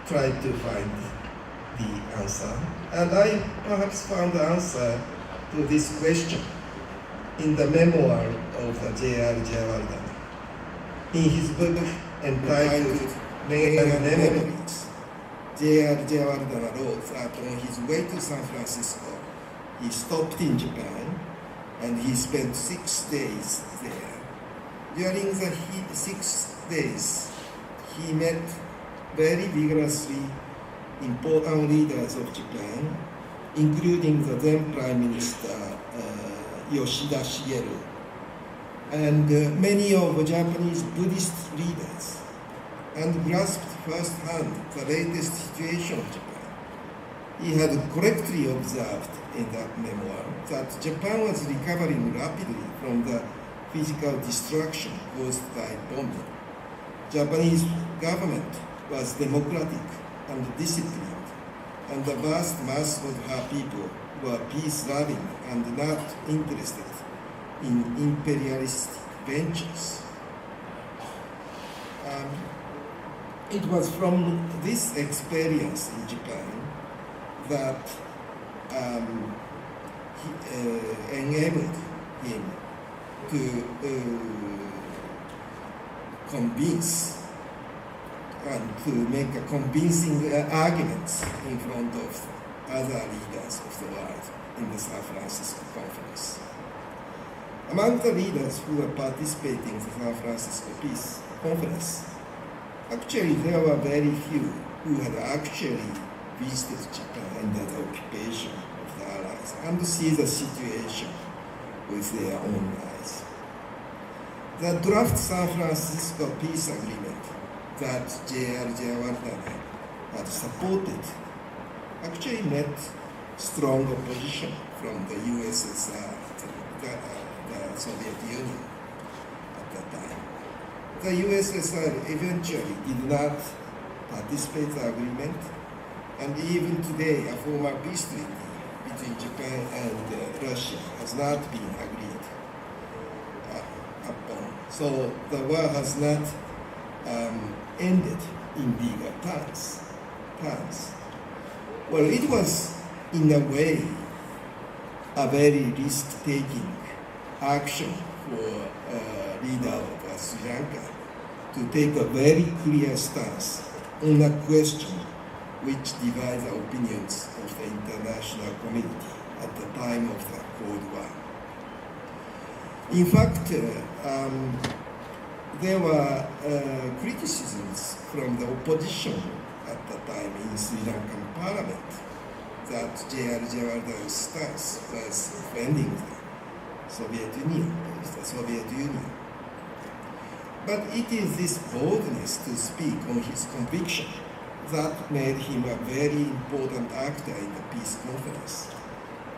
tried to find the answer, and I perhaps found the answer to this question in the memoir of the J.R. Jayawardena. In his book entitled Memories, J.R. Jayawardena wrote that on his way to San Francisco, he stopped in Japan and he spent 6 days there. During the 6 days, he met very vigorously important leaders of Japan, including the then Prime Minister Yoshida Shigeru, and many of the Japanese Buddhist leaders, and grasped firsthand the latest situation of Japan. He had correctly observed in that memoir that Japan was recovering rapidly from the physical destruction caused by bombing. Japanese government was democratic and disciplined, and the vast mass of her people were peace-loving and not interested in imperialist ventures. It was from this experience in Japan that enabled him to convince and to make a convincing arguments in front of other leaders of the world in the San Francisco conference. Among the leaders who were participating in the San Francisco Peace conference. Actually, there were very few who had actually visited Japan under the occupation of the Allies and see the situation with their own eyes. The draft San Francisco Peace Agreement that DJIRC had supported actually met strong opposition from the USSR, the Soviet Union at that time. The USSR eventually did not participate in the agreement, and even today a formal peace treaty between Japan and Russia has not been agreed upon. So the war has not ended in legal terms. Well, it was in a way a very risk-taking action for a leader of Sri Lanka to take a very clear stance on a question which divides the opinions of the international community at the time of the Cold War. In fact, there were criticisms from the opposition at the time in Sri Lankan parliament that DJIRC's stance was offending the Soviet Union. But it is this boldness to speak on his conviction that made him a very important actor in the peace conference.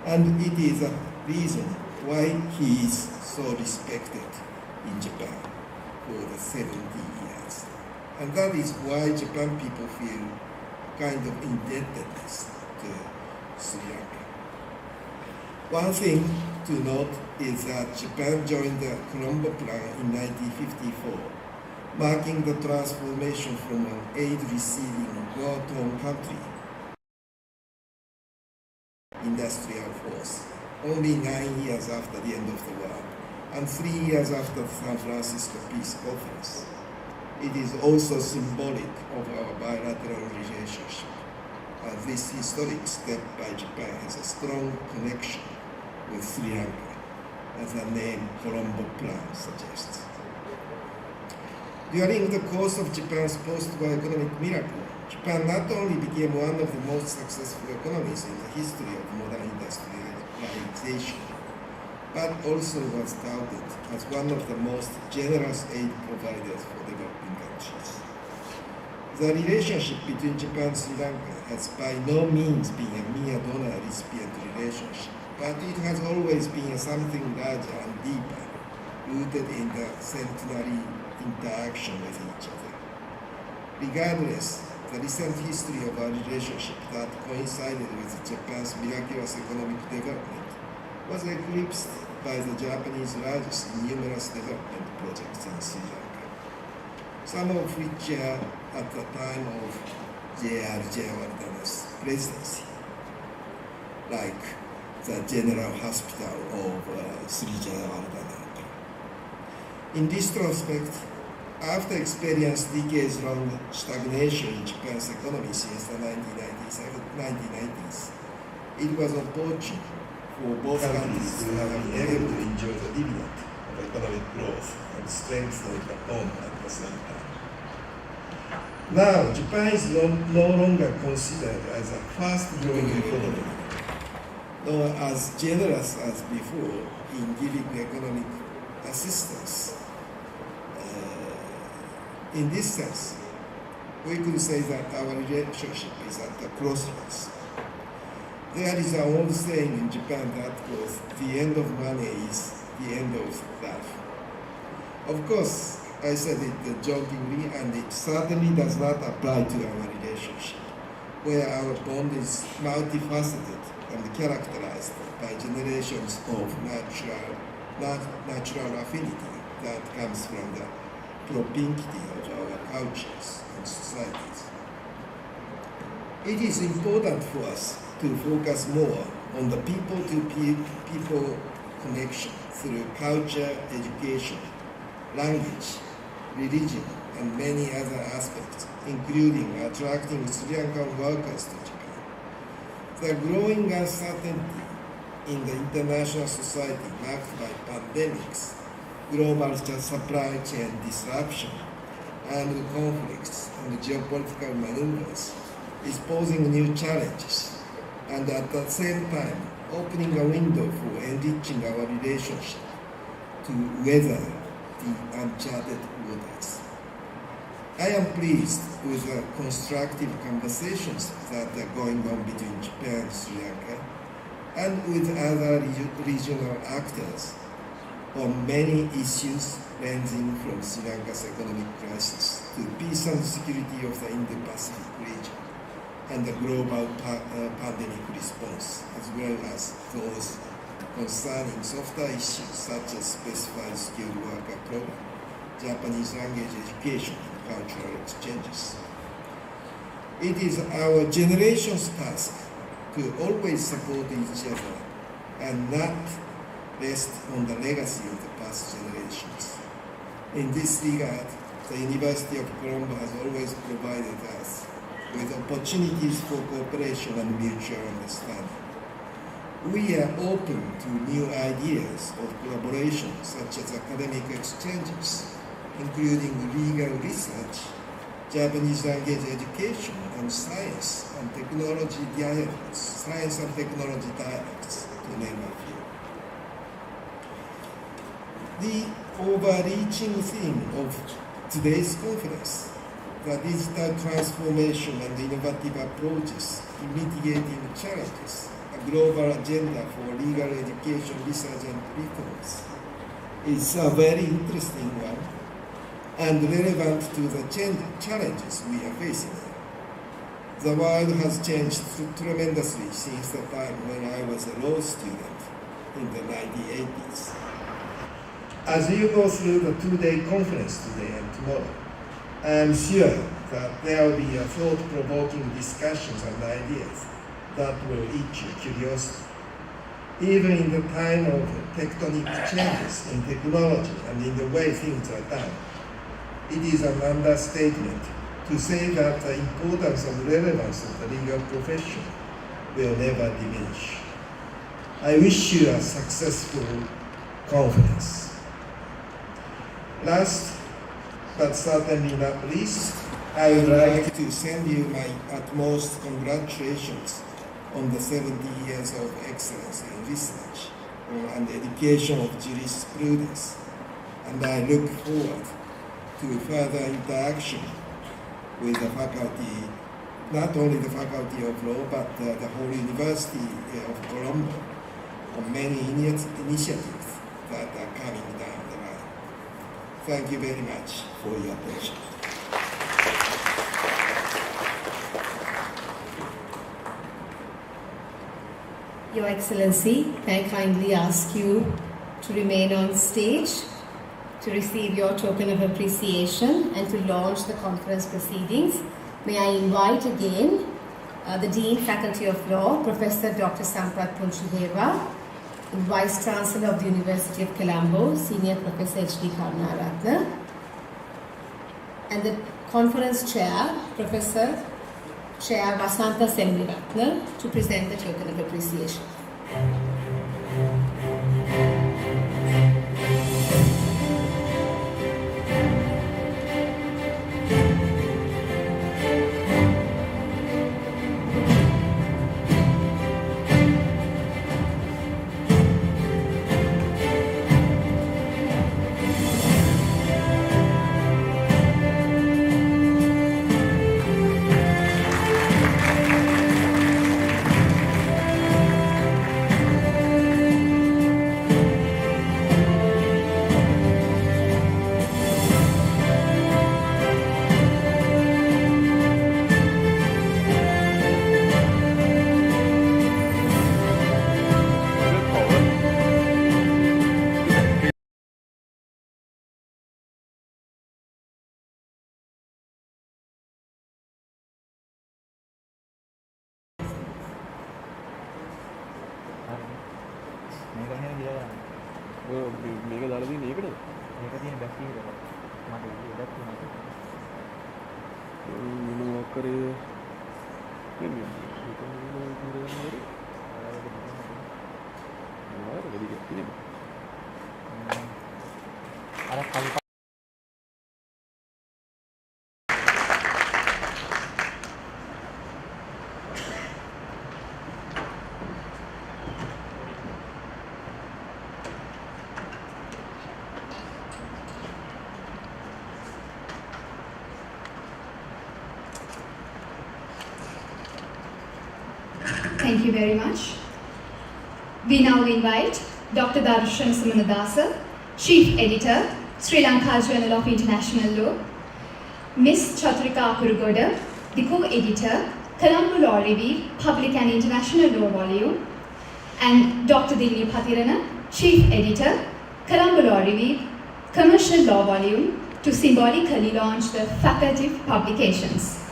And it is a reason why he is so respected in Japan for the 70 years. And that is why Japan people feel kind of indebtedness to Sri Lanka. One thing to note is that Japan joined the Colombo Plan in 1954, marking the transformation from an aid-receiving war-torn country industrial force, only 9 years after the end of the war, and 3 years after the San Francisco Peace Conference. It is also symbolic of our bilateral relationship, as this historic step by Japan has a strong connection with Sri Lanka, as the name Colombo Plan suggests. During the course of Japan's post-war economic miracle, Japan not only became one of the most successful economies in the history of modern industrialization, but also was touted as one of the most generous aid providers for developing countries. The relationship between Japan and Sri Lanka has by no means been a mere donor-recipient relationship, but it has always been something larger and deeper, rooted in the centenary interaction with each other. Regardless, the recent history of our relationship that coincided with Japan's miraculous economic development was eclipsed by the Japanese largest in numerous development projects in Sri Lanka, some of which are at the time of DJIRC's presidency, like the General Hospital of Sri Jayawardena. In this respect, after experiencing decades-long stagnation in Japan's economy since the 1990s, it was opportune for both countries to have been able to enjoy the dividend of economic growth and strengthen the own at the same time. Now, Japan is no longer considered as a fast-growing economy, nor as generous as before in giving economic assistance. In this sense, we could say that our relationship is at the crossroads. There is an old saying in Japan that goes, the end of money is the end of love. Of course, I said it jokingly, and it certainly does not apply to our relationship, where our bond is multifaceted and characterized by generations of natural affinity that comes from the propinquity of our cultures and societies. It is important for us to focus more on the people-to-people connection through culture, education, language, religion, and many other aspects, including attracting Sri Lankan workers to Japan. The growing uncertainty in the international society marked by pandemics, global supply chain disruption, armed conflicts and geopolitical maneuvers is posing new challenges, and at the same time opening a window for enriching our relationship to weather the uncharted waters. I am pleased with the constructive conversations that are going on between Japan and Sri Lanka and with other regional actors on many issues ranging from Sri Lanka's economic crisis to peace and security of the Indo-Pacific region and the global pandemic response, as well as those concerning softer issues such as specified skilled worker program, Japanese language education, and cultural exchanges. It is our generation's task to always support each other and not rest on the legacy of the past generations. In this regard, the University of Colombo has always provided us with opportunities for cooperation and mutual understanding. We are open to new ideas of collaboration such as academic exchanges, including legal research, Japanese language education, and science and technology dialogues, to name a few. The overreaching theme of today's conference, the digital transformation and innovative approaches in mitigating challenges, a global agenda for legal education research and reforms, is a very interesting one and relevant to the challenges we are facing. The world has changed tremendously since the time when I was a law student in the 1980s. As you go through the two-day conference today and tomorrow, I am sure that there will be thought-provoking discussions and ideas that will each your curiosity. Even in the time of tectonic changes in technology and in the way things are done, it is an understatement to say that the importance and relevance of the legal profession will never diminish. I wish you a successful conference. Last, but certainly not least, I would like to send you my utmost congratulations on the 70 years of excellence in research and education of jurisprudence, and I look forward to further interaction with the faculty, not only the faculty of law, but the whole University of Colombo on many initiatives that are coming down the line. Thank you very much for your attention. Your Excellency, may I kindly ask you to remain on stage to receive your token of appreciation and to launch the conference proceedings. May I invite again the Dean, Faculty of Law, Professor Dr. Sampath Punchudeva, Vice Chancellor of the University of Colombo, Senior Professor H.D. Karunaratne, and the Conference Chair, Professor Chair Vasanta Semiratne, to present the token of appreciation. මේක දාලා තියෙන්නේ ඒකද? මේක තියෙන back එකකට. මට ඉඩක් තියෙනවා. මොනවා කරේ? නෙමෙයි. ඒක මොනවා කරේ? මොනවා කරේ? අර කල්ප Thank you very much. We now invite Dr. Darshan Sumanadasa, Chief Editor, Sri Lanka Journal of International Law, Ms. Chatrika Kurugoda, the co-editor, Colombo Law Review, Public and International Law Volume, and Dr. Dilli Patirana, Chief Editor, Colombo Law Review, Commercial Law Volume, to symbolically launch the facultative publications.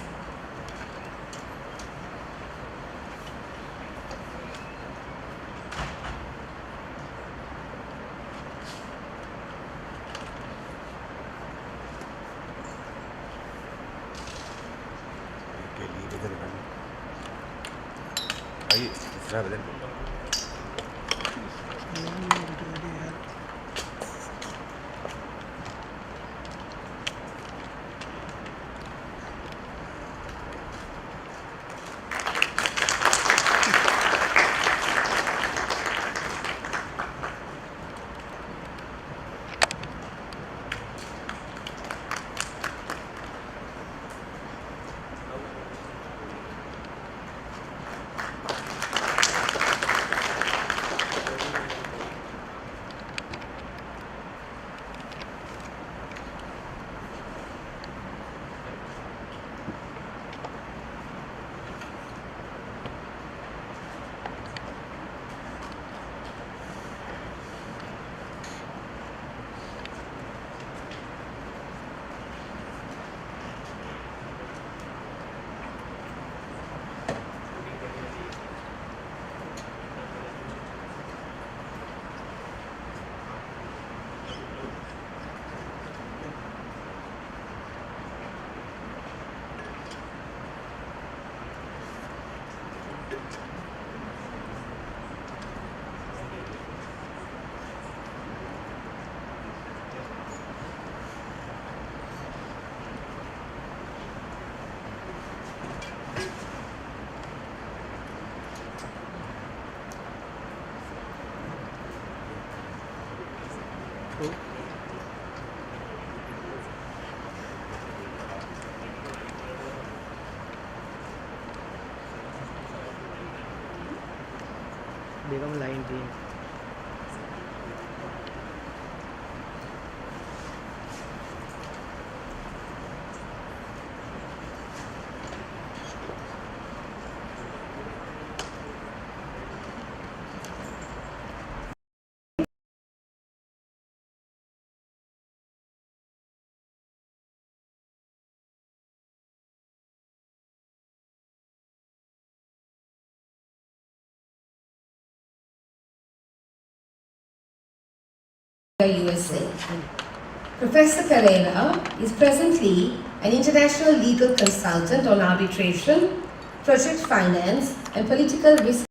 become line team. USA. Professor Pereira is presently an international legal consultant on arbitration, project finance, and political risk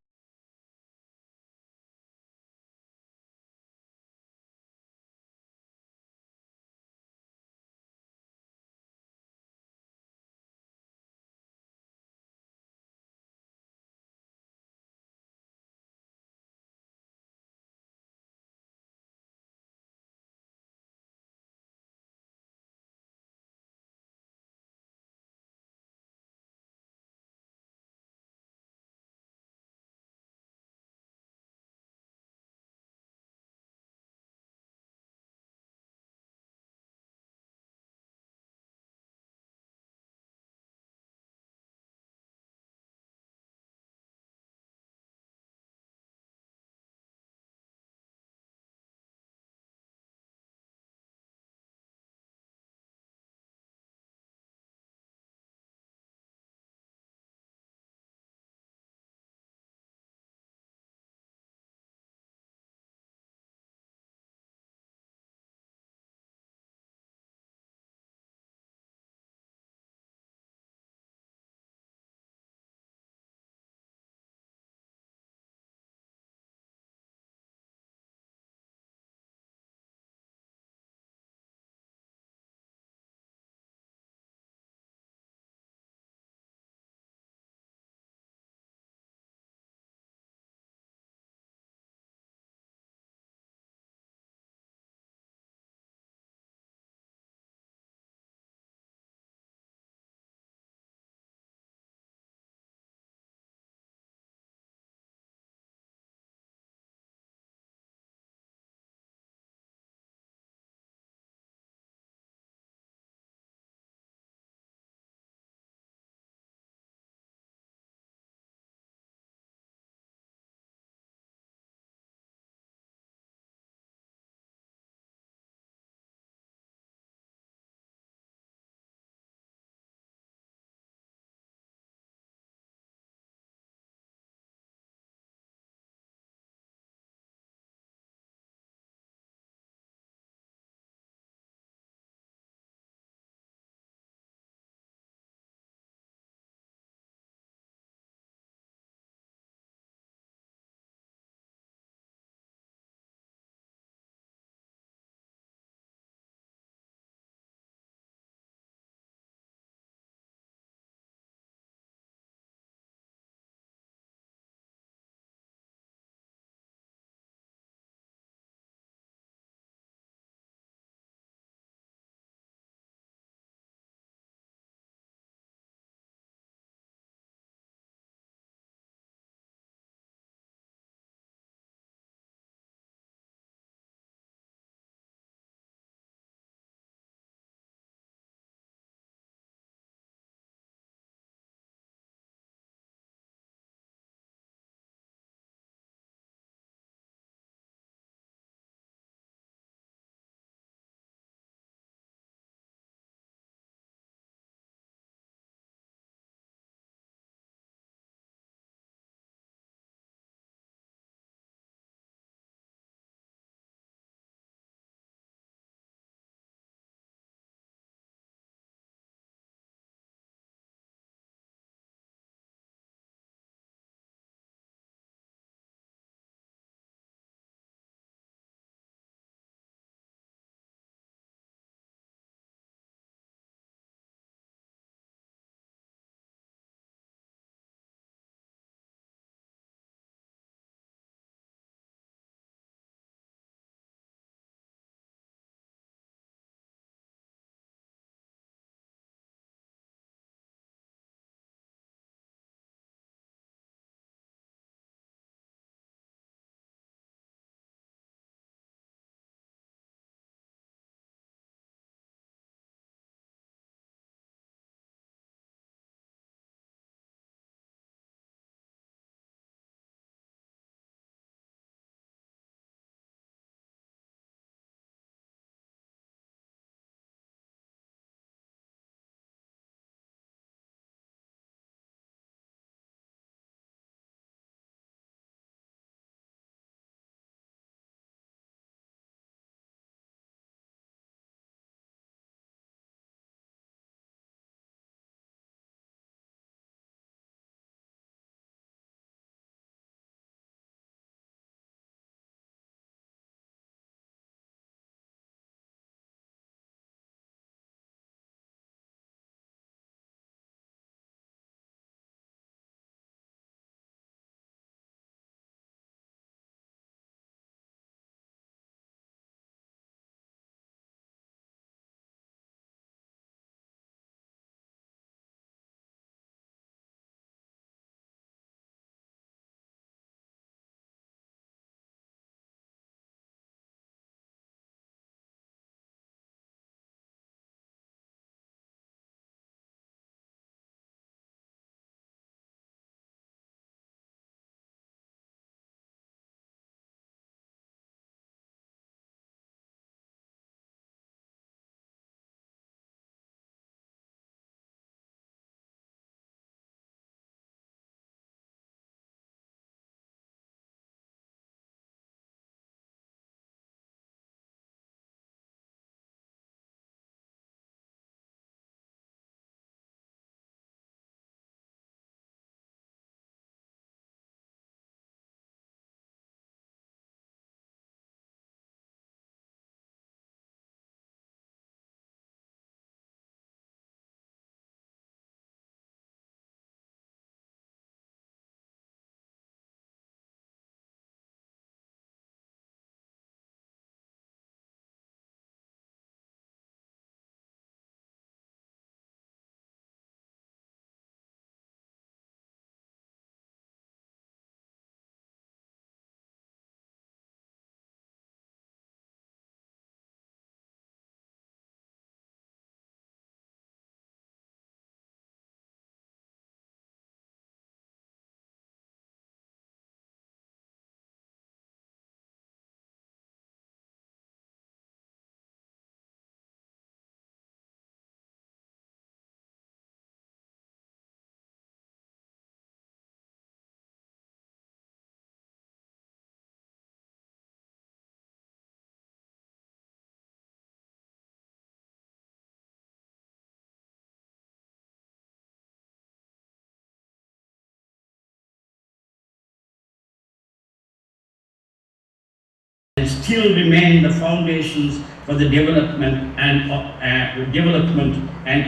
still remain the foundations for the development and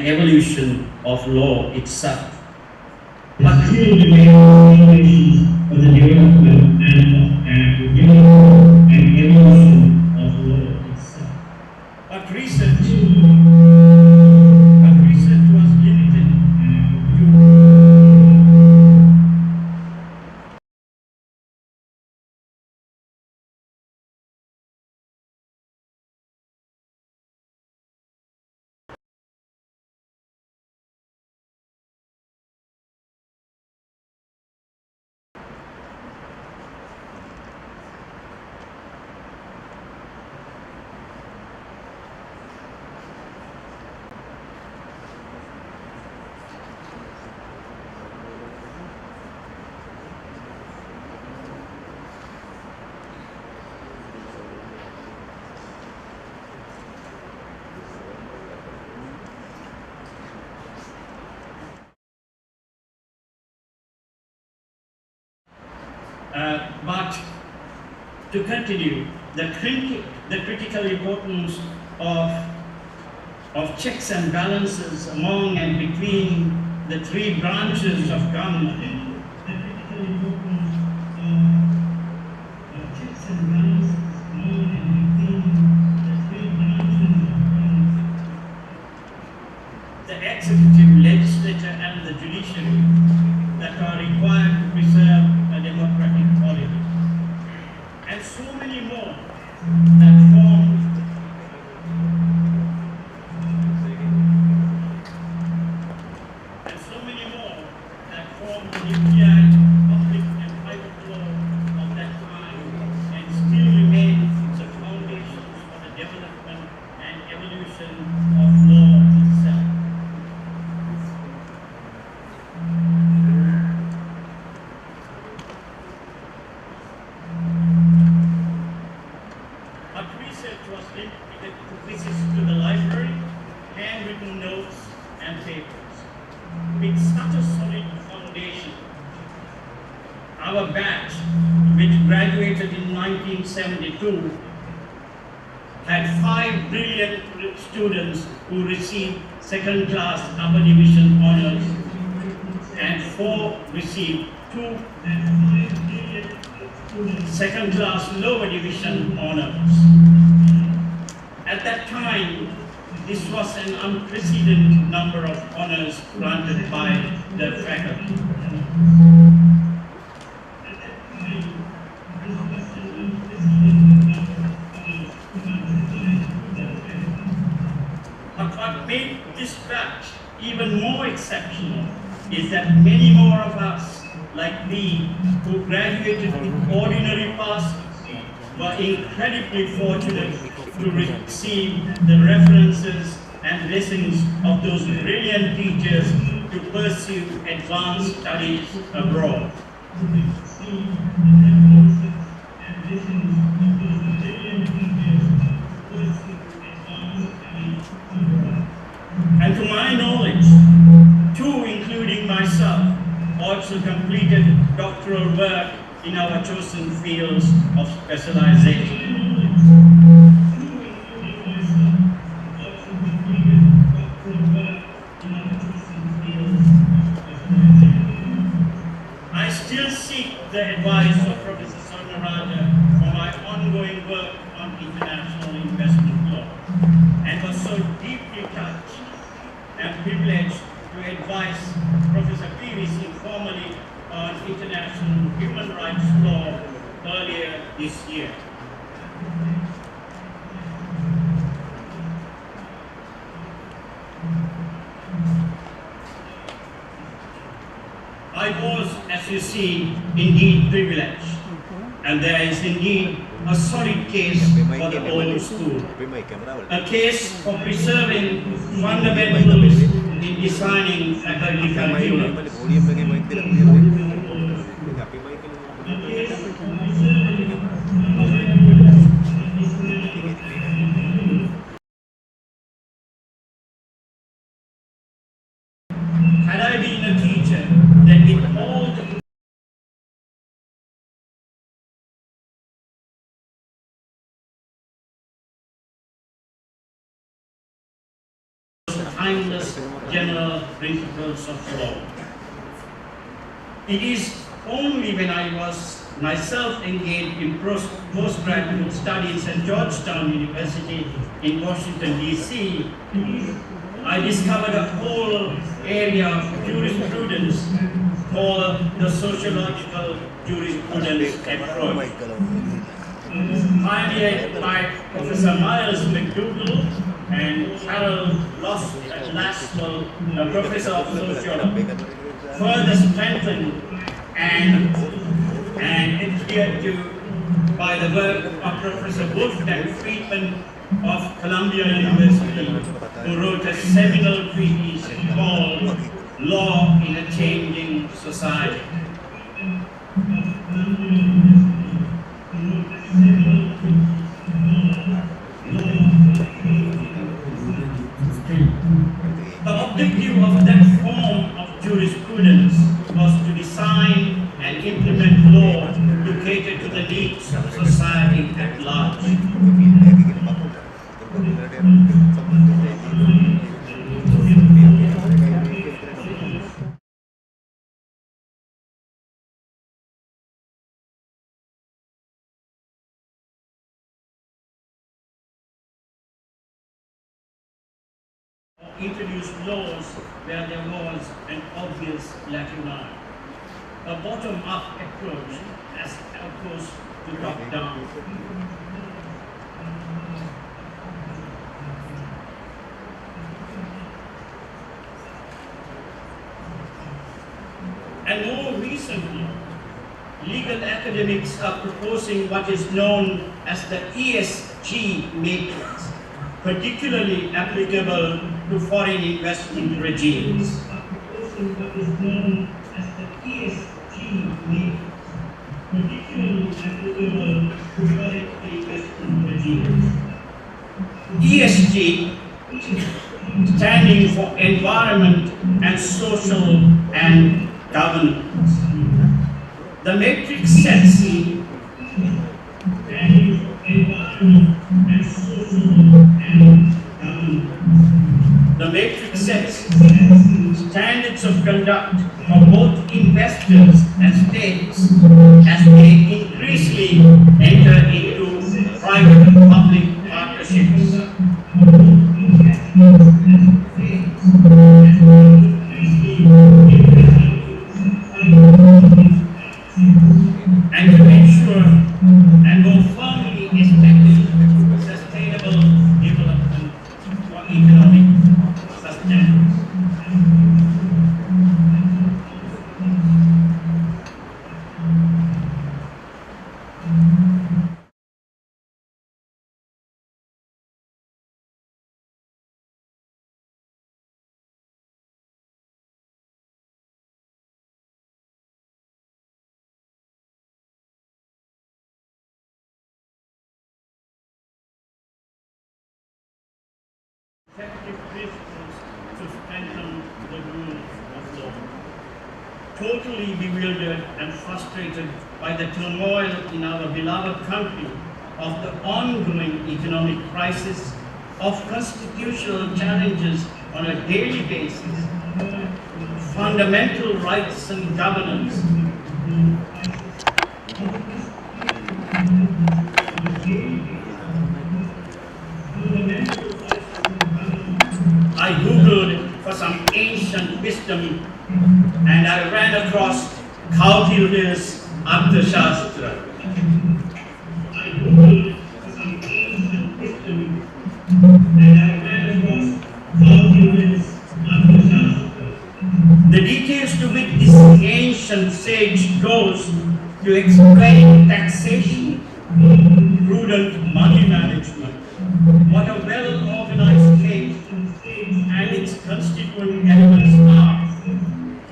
evolution of law itself. But still remain the foundations for the development and evolution of law itself. But research was limited to but to continue, the critical importance of checks and balances among and between the three branches of government, the critical importance of checks and balances among and between the three branches of government, the executive, legislature, and the judiciary, that are required to preserve a democratic politics, and so many more that form the nuclei, public and private law of that time, and still remain the foundations for the development and evolution of law itself. But research was limited to visits to the library, handwritten notes, and papers. With such a solid foundation, our batch, which graduated in 1972, had 5 brilliant students who received second-class upper division honors, and 4 received 2 second-class lower division honors. At that time, this was an unprecedented number of honors granted by the faculty. But what made this batch even more exceptional is that many more of us, like me, who graduated with ordinary passes, were incredibly fortunate to receive the references and lessons of those brilliant teachers to pursue advanced studies abroad. And to my knowledge, 2, including myself, also completed doctoral work in our chosen fields of specialization. I still seek the advice of Professor Sarnaraja for my ongoing work on international investment law, and was so deeply touched and privileged to advise Professor Pires informally on international human rights law earlier this year. I was, as you see, indeed privileged, and there is indeed a solid case for the old school, a case for preserving fundamentals in designing faculty curriculum. Had I been a teacher, then with all the timeless general principles of law. It is only when I was myself engaged in postgraduate studies at Georgetown University in Washington, D.C., I discovered a whole area of jurisprudence called the sociological jurisprudence approach. Pioneered by Professor Miles McDougall and Harold Laswell, a professor of sociology, further strengthened and adhered to by the work of Professor Wolfgang Friedman of Columbia University, who wrote a seminal treatise called Law in a Changing Society. The objective of that form of jurisprudence was to design and implement law to cater to the needs of society at large. Introduced laws where there was an obvious lacuna. A bottom-up approach as opposed to top-down. And more recently, legal academics are proposing what is known as the ESG matrix, particularly applicable to foreign investment regimes. ESG, standing for environment and social and governance. The matrix sets standing for environment and social and governance. The matrix sets standards of conduct for both investors and states as they increasingly enter into private and public partnerships. And to ensure and more firmly establish sustainable development for economic sustenance. Effective principles to strengthen the rule of law. Totally bewildered and frustrated by the turmoil in our beloved country, of the ongoing economic crisis, of constitutional challenges on a daily basis, fundamental rights and governance, I googled for some ancient wisdom and I ran across Kautilya's Arthashastra. The details to which this ancient sage goes to explain taxation, prudent money management, what a well-organized state and its constituent elements are: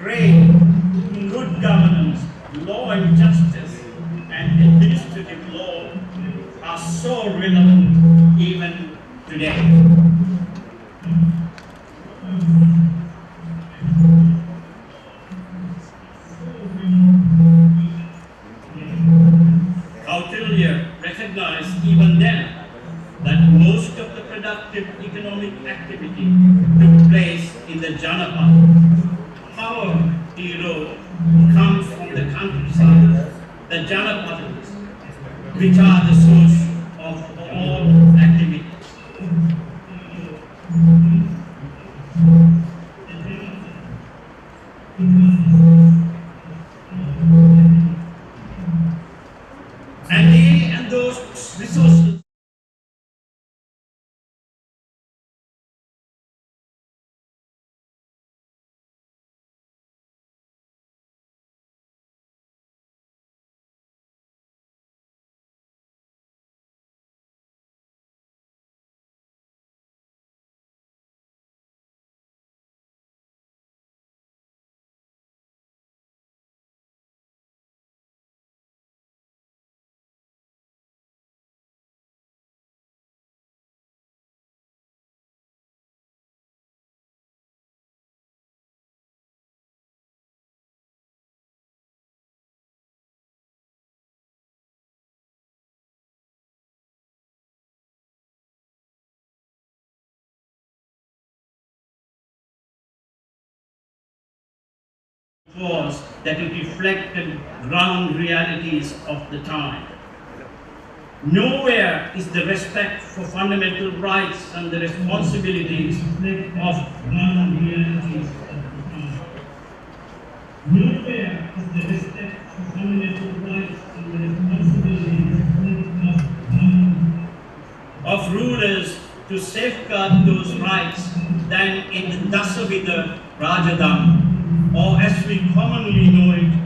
trade, good governance, law and justice, and administrative law are so relevant even today. Kautilya recognized even then that most of the productive economic activity took place in the Janapada. Our hero comes from the countryside, the Janapadas, which are the source of all activity. And they and those resources force that will reflect the ground realities of the time. Nowhere is the respect for fundamental rights and the responsibilities of ground realities of the time. Nowhere is the respect for fundamental rights and the responsibilities of rulers to safeguard those rights than in the Dasavida Rajadam, or as we commonly know it,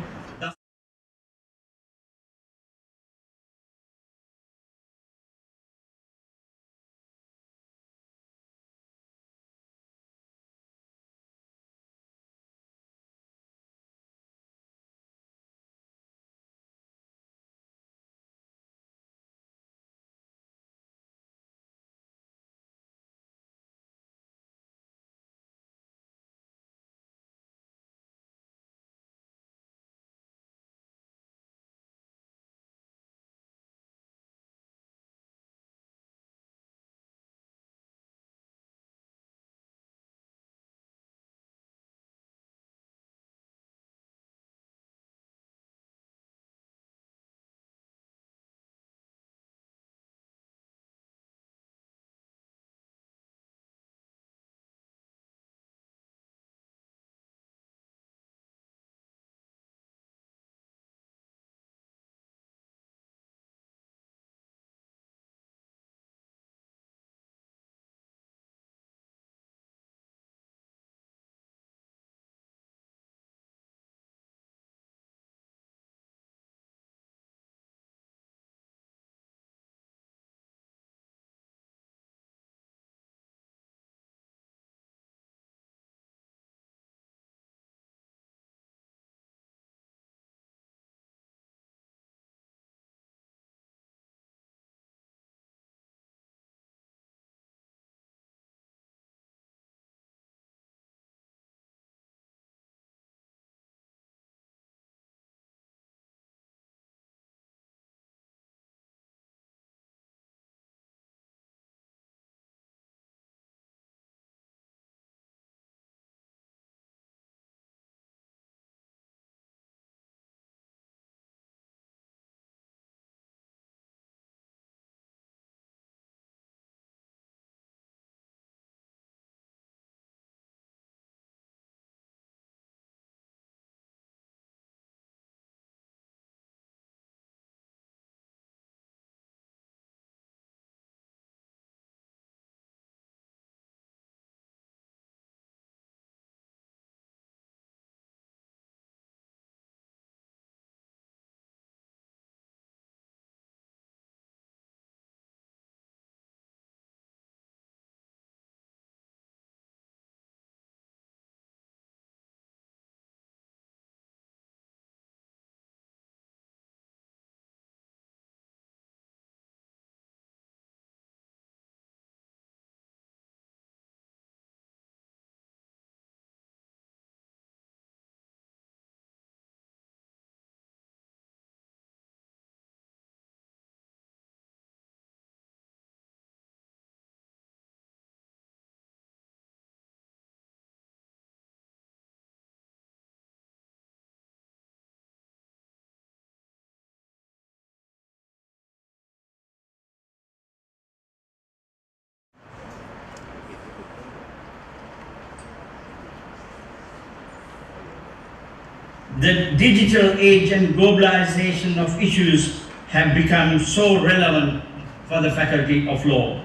The digital age and globalization of issues have become so relevant for the Faculty of Law.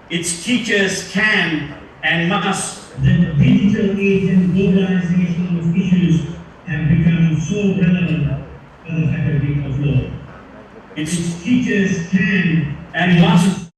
Its teachers can and must. The digital age and globalization of issues have become so relevant for the Faculty of Law. Its teachers can and must.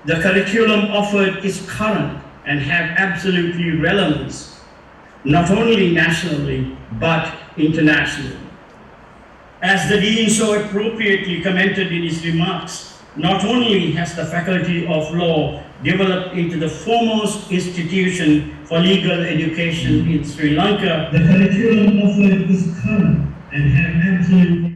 The curriculum offered is current and have absolutely relevance, not only nationally, but internationally. As the Dean so appropriately commented in his remarks, not only has the Faculty of Law developed into the foremost institution for legal education in Sri Lanka, the curriculum offered is current and have absolutely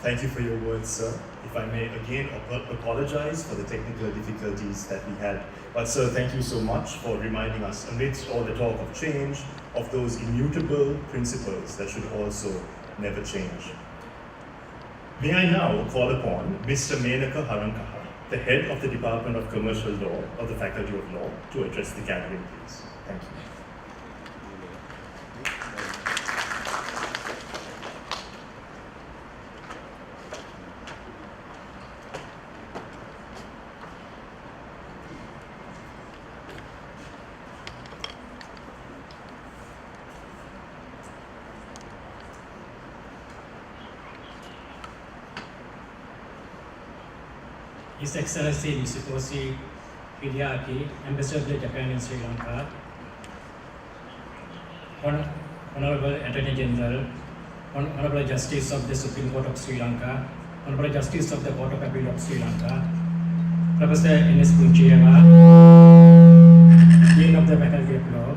Thank you for your words, sir. If I may again apologize for the technical difficulties that we had. But sir, thank you so much for reminding us, amidst all the talk of change, of those immutable principles that should also never change. May I now call upon Mr. Menaka Harankaha, the head of the Department of Commercial Law of the Faculty of Law, to address the gathering, please. Thank you. His Excellency Mitsukoshi Hideaki, Ambassador of Japan in Sri Lanka, Honorable Attorney General, Honorable Justice of the Supreme Court of Sri Lanka, Honorable Justice of the Court of Appeal of Sri Lanka, Professor N.S. Punchiyava, Dean of the Faculty of Law,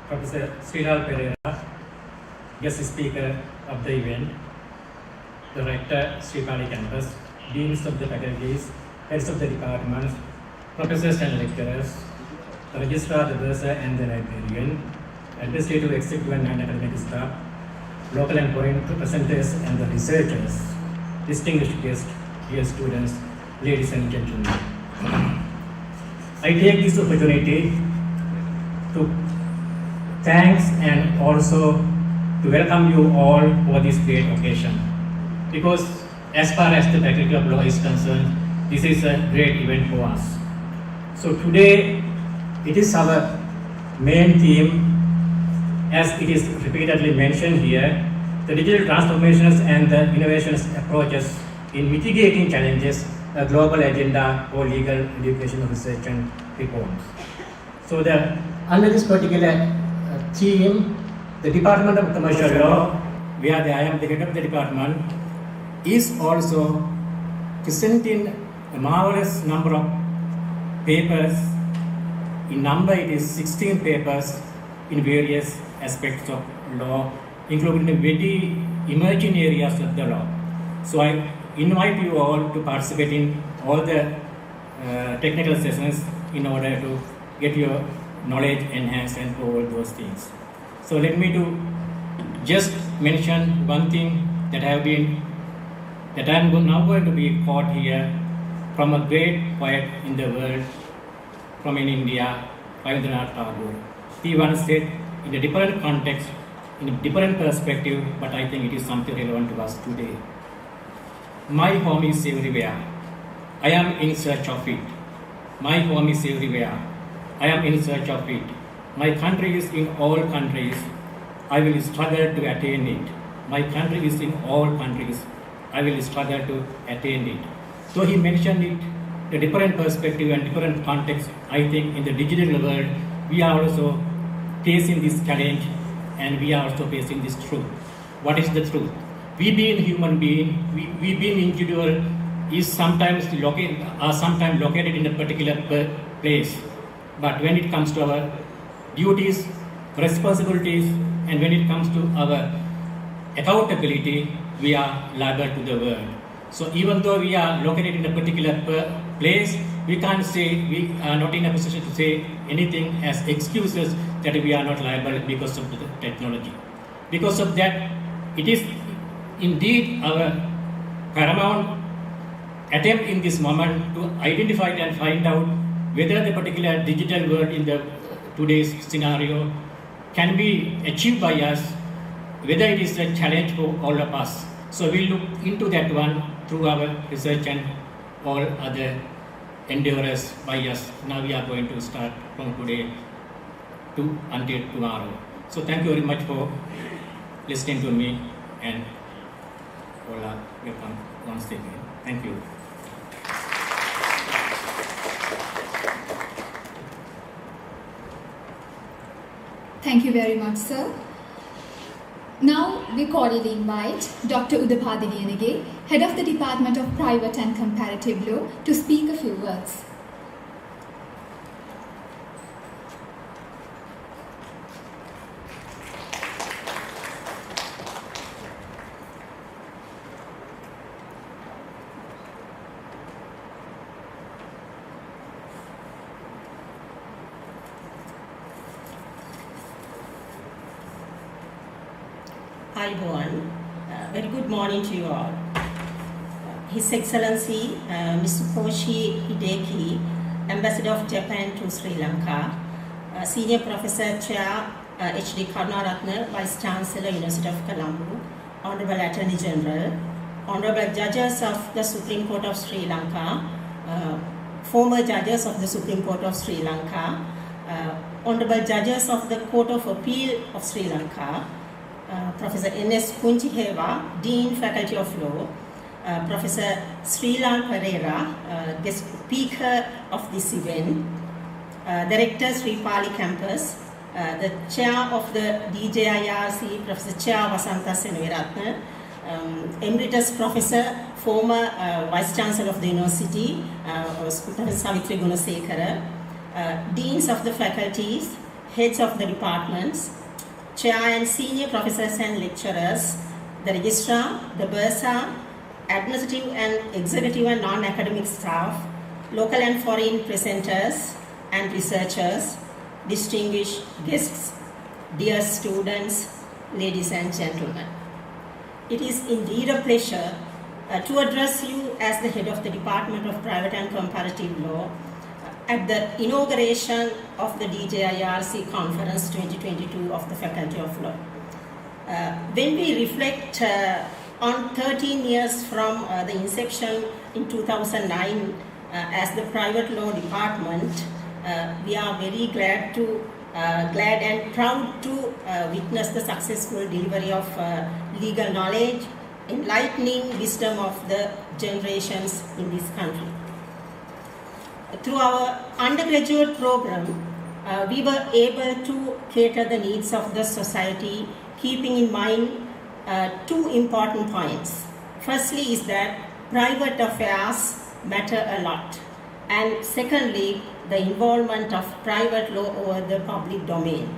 Professor Srilal Pereira, Guest Speaker of the event, the Rector, Sri Pali Campus, Deans of the faculties, heads of the departments, professors and lecturers, the registrar, the bursar and the librarian, administrative, executive and non-academic staff, local and foreign representatives and the researchers, distinguished guests, dear students, ladies and gentlemen. I take this opportunity to thank and also to welcome you all for this great occasion, because as far as the Faculty of Law is concerned, this is a great event for us. So today, it is our main theme, as it is repeatedly mentioned here, the digital transformations and the innovations approaches in mitigating challenges, a global agenda for legal education, research and reforms. So under this particular theme, the Department of Commercial Law, where I am the head of the department, is also presenting a marvelous number of papers. In number, it is 16 papers in various aspects of law, including the very emerging areas of the law. So I invite you all to participate in all the technical sessions in order to get your knowledge enhanced and all those things. So let me to just mention one thing that I am now going to be quote here from a great poet in the world, from in India, Rabindranath Tagore. He once said, in a different context, in a different perspective, but I think it is something relevant to us today. My home is everywhere. I am in search of it. My home is everywhere. I am in search of it. My country is in all countries. I will struggle to attain it. My country is in all countries. I will struggle to attain it. So he mentioned it, the different perspective and different context. I think in the digital world, we are also facing this challenge and we are also facing this truth. What is the truth? We being human being, we being individual is sometimes located in a particular place. But when it comes to our duties, responsibilities, and when it comes to our accountability, we are liable to the world. So even though we are located in a particular place, we can't say, we are not in a position to say anything as excuses that we are not liable because of the technology. Because of that, it is indeed our paramount attempt in this moment to identify and find out whether the particular digital world in the today's scenario can be achieved by us, whether it is a challenge for all of us. So we look into that one through our research and all other endeavors by us. Now we are going to start from today to until tomorrow. So thank you very much for listening to me, and all are welcome once again. Thank you. Thank you very much, sir. Now we cordially invite Dr. Udapadini Yanage, Head of the Department of Private and Comparative Law, to speak a few words. Ayubowan. Very good morning to you all. His Excellency Mr. Koshi Hideki, Ambassador of Japan to Sri Lanka, Senior Professor Chair H.D. Karunaratne, Vice Chancellor, University of Colombo, Honorable Attorney General, Honorable Judges of the Supreme Court of Sri Lanka, former Judges of the Supreme Court of Sri Lanka, Honorable Judges of the Court of Appeal of Sri Lanka, Professor N.S. Punchiheva, Dean Faculty of Law, Professor Srilal Pereira, guest speaker of this event, Director Sri Pali Campus, the Chair of the DJIRC, Professor Chair Vasantha Senaviratne, Emeritus Professor, former Vice Chancellor of the University, Professor Savitri Gunasekara, Deans of the faculties, Heads of the departments, Chair and Senior Professors and Lecturers, the Registrar, the Bursar, Administrative and Executive and Non-Academic staff, local and foreign presenters and researchers, distinguished guests, dear students, ladies and gentlemen. It is indeed a pleasure to address you as the head of the Department of Private and Comparative Law at the inauguration of the DJIRC Conference 2022 of the Faculty of Law. When we reflect on 13 years from the inception in 2009 as the Private Law Department, we are very glad and proud to witness the successful delivery of legal knowledge, enlightening wisdom of the generations in this country. Through our undergraduate program, we were able to cater the needs of the society, keeping in mind two important points. Firstly is that private affairs matter a lot, and secondly, the involvement of private law over the public domain.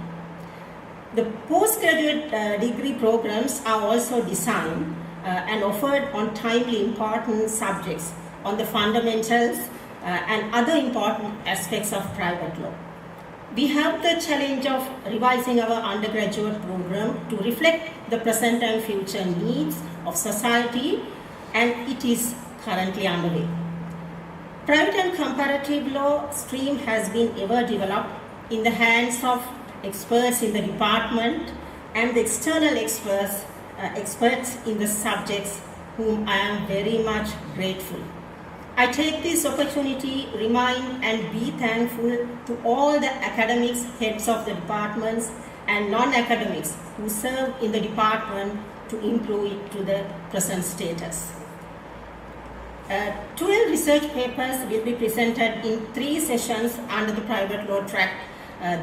The postgraduate degree programs are also designed and offered on timely important subjects on the fundamentals and other important aspects of private law. We have the challenge of revising our undergraduate program to reflect the present and future needs of society, and it is currently underway. Private and comparative law stream has been ever developed in the hands of experts in the department and the external experts in the subjects, whom I am very much grateful. I take this opportunity to remind and be thankful to all the academics, heads of the departments and non-academics who serve in the department to improve it to the present status. 12 research papers will be presented in 3 sessions under the private law track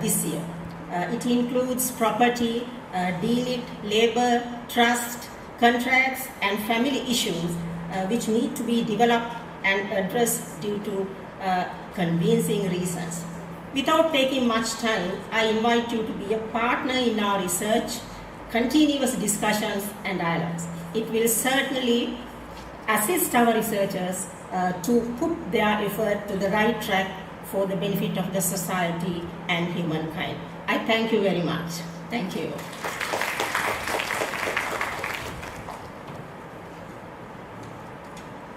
this year. It includes property, delit, labor, trust, contracts and family issues which need to be developed and addressed due to convincing reasons. Without taking much time, I invite you to be a partner in our research, continuous discussions and dialogues. It will certainly assist our researchers to put their effort to the right track for the benefit of the society and humankind. I thank you very much. Thank you.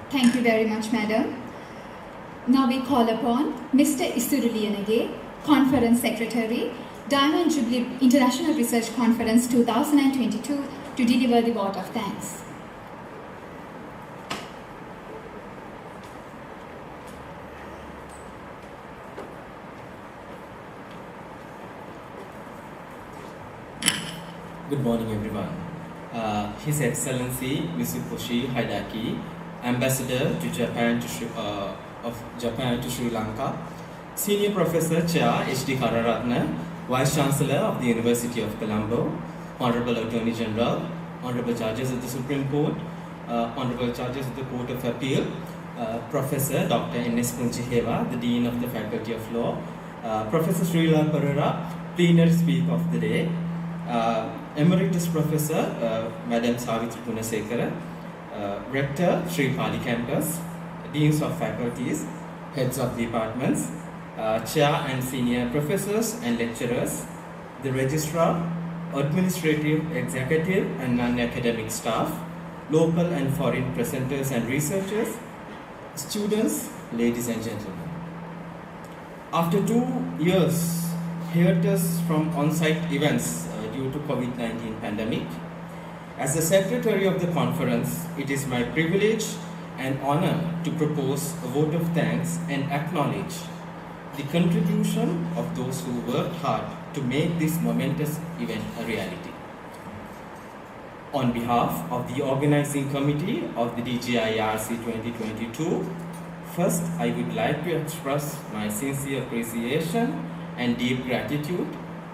Thank you very much, Madam. Now we call upon Mr. Isuruliyanage, Conference Secretary, Diamond Jubilee International Research Conference 2022, to deliver the vote of thanks. Good morning, everyone. His Excellency Mr. Koshi Hideki, Ambassador to Japan to Sri Lanka, Senior Professor Chair H.D. Karunaratne, Vice Chancellor of the University of Colombo, Honorable Attorney General, Honorable Judges of the Supreme Court, Honorable Judges of the Court of Appeal, Professor Dr. N.S. Punchiheva, the Dean of the Faculty of Law, Professor Srilal Pereira, Plenary Speaker of the Day, Emeritus Professor Madam Savitri Gunasekara, Rector Sri Pali Campus, Deans of Faculties, Heads of Departments, Chair and Senior Professors and Lecturers, the Registrar, administrative, executive and non-academic staff, local and foreign presenters and researchers, students, ladies and gentlemen. After 2 years hiatus from on-site events due to COVID-19 pandemic, as the secretary of the conference, it is my privilege and honor to propose a vote of thanks and acknowledge the contribution of those who worked hard to make this momentous event a reality. On behalf of the organizing committee of the DJIRC 2022, first I would like to express my sincere appreciation and deep gratitude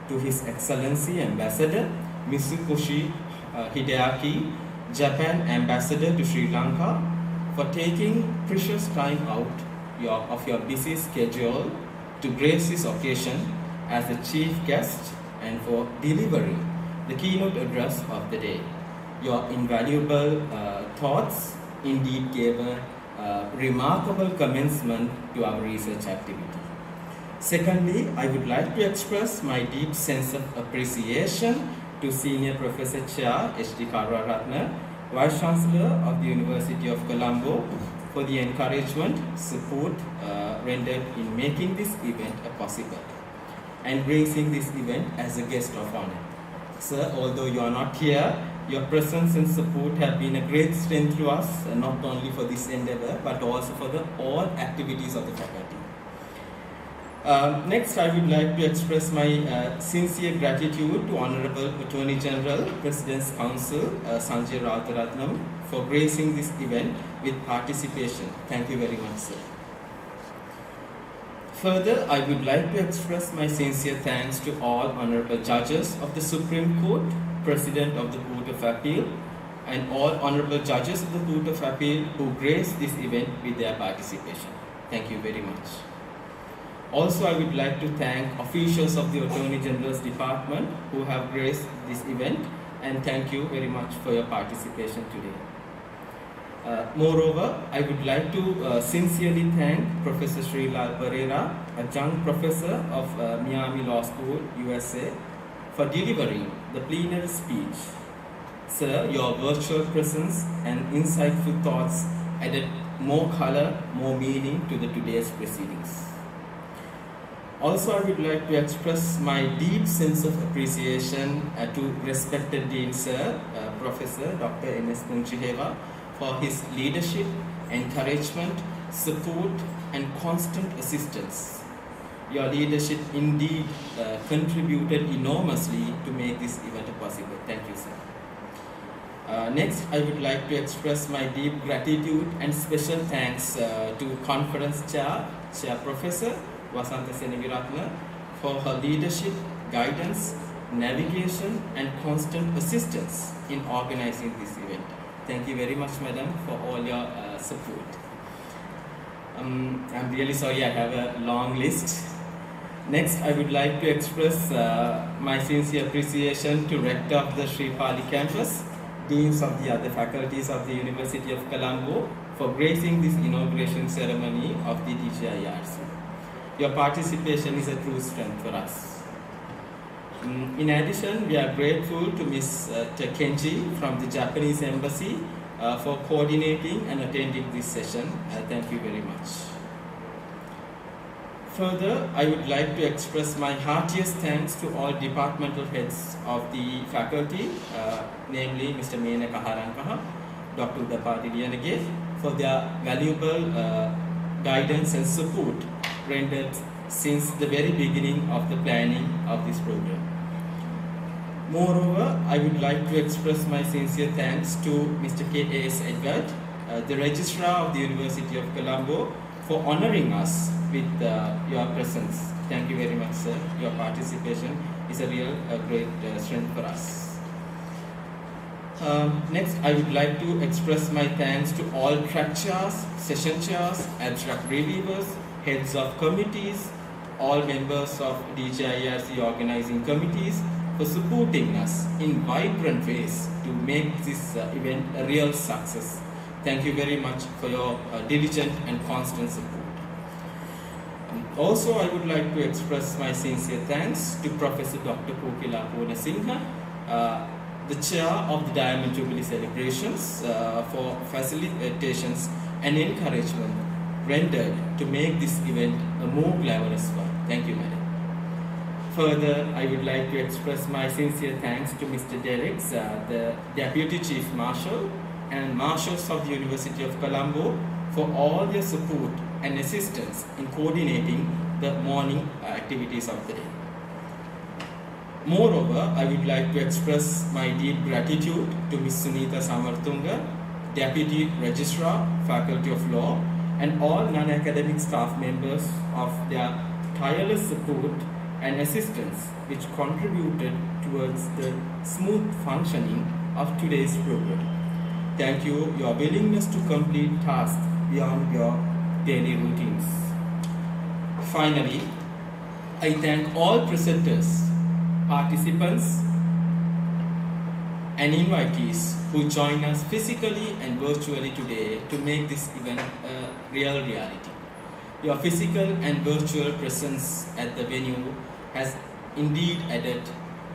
to His Excellency Ambassador Mitsukoshi Hideaki, Japan Ambassador to Sri Lanka, for taking precious time out of your busy schedule to grace this occasion as the chief guest and for delivering the keynote address of the day. Your invaluable thoughts indeed gave a remarkable commencement to our research activity. Secondly, I would like to express my deep sense of appreciation to Senior Professor Chair H.D. Karwaratne, Vice Chancellor of the University of Colombo, for the encouragement, support rendered in making this event possible and gracing this event as a guest of honor. Sir, although you are not here, your presence and support have been a great strength to us, not only for this endeavor, but also for all activities of the faculty. Next, I would like to express my sincere gratitude to Honorable Attorney General, President's Council, Sanjay Rautaratnam, for gracing this event with participation. Thank you very much, sir. Further, I would like to express my sincere thanks to all honorable judges of the Supreme Court, President of the Court of Appeal, and all honorable judges of the Court of Appeal who graced this event with their participation. Thank you very much. Also, I would like to thank officials of the Attorney General's Department who have graced this event, and thank you very much for your participation today. Moreover, I would like to sincerely thank Professor Srilal Pereira, Adjunct Professor of Miami Law School, USA, for delivering the plenary speech. Sir, your virtual presence and insightful thoughts added more color, more meaning to today's proceedings. Also, I would like to express my deep sense of appreciation to respected Dean Sir, Professor Dr. M.S. Punchiheva, for his leadership, encouragement, support, and constant assistance. Your leadership indeed contributed enormously to make this event possible. Thank you, sir. Next, I would like to express my deep gratitude and special thanks to Conference Chair Professor Vasanta Seneviratne for her leadership, guidance, navigation, and constant assistance in organizing this event. Thank you very much, madam, for all your support. I'm really sorry I have a long list. Next, I would like to express my sincere appreciation to Rector of the Sri Pali campus, Deans of the other faculties of the University of Colombo for gracing this inauguration ceremony of the DJIRC. Your participation is a true strength for us. In addition, we are grateful to Ms. Kenji from the Japanese Embassy for coordinating and attending this session. Thank you very much. Further, I would like to express my heartiest thanks to all departmental heads of the faculty, namely Mr. Mena Kaharankaha, Dr. Udapati Liyanage, for their valuable guidance and support rendered since the very beginning of the planning of this program. Moreover, I would like to express my sincere thanks to Mr. K.A.S. Edward, the Registrar of the University of Colombo, for honoring us with your presence. Thank you very much, sir. Your participation is a real great strength for us. Next, I would like to express my thanks to all track chairs, session chairs, abstract reviewers, heads of committees, all members of DJIRC organizing committees for supporting us in vibrant ways to make this event a real success. Thank you very much for your diligent and constant support. Also, I would like to express my sincere thanks to Professor Dr. Kokila Purnasinghe, the chair of the Diamond Jubilee celebrations, for facilitations and encouragement rendered to make this event a more glamorous one. Thank you, Madam. Further, I would like to express my sincere thanks to Mr. Derricks, the Deputy Chief Marshal and Marshals of the University of Colombo for all their support and assistance in coordinating the morning activities of the day. Moreover, I would like to express my deep gratitude to Ms. Sunita Samartunga, Deputy Registrar, Faculty of Law, and all non-academic staff members of their tireless support and assistance which contributed towards the smooth functioning of today's program. Thank you, your willingness to complete tasks beyond your daily routines. Finally, I thank all presenters, participants, and invitees who join us physically and virtually today to make this event a real reality. Your physical and virtual presence at the venue has indeed added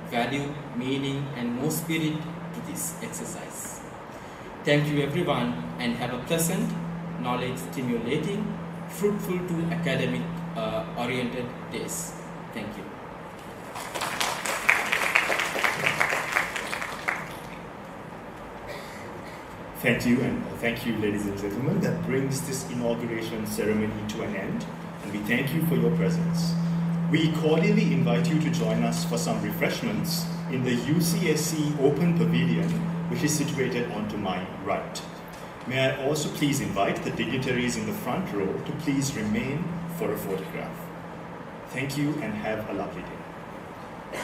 value, meaning, and more spirit to this exercise. Thank you everyone, and have a pleasant, knowledge-stimulating, fruitful to academic-oriented days. Thank you. Thank you, and thank you, ladies and gentlemen. That brings this inauguration ceremony to an end, and we thank you for your presence. We cordially invite you to join us for some refreshments in the UCSC Open Pavilion, which is situated onto my right. May I also please invite the dignitaries in the front row to please remain for a photograph. Thank you and have a lovely day.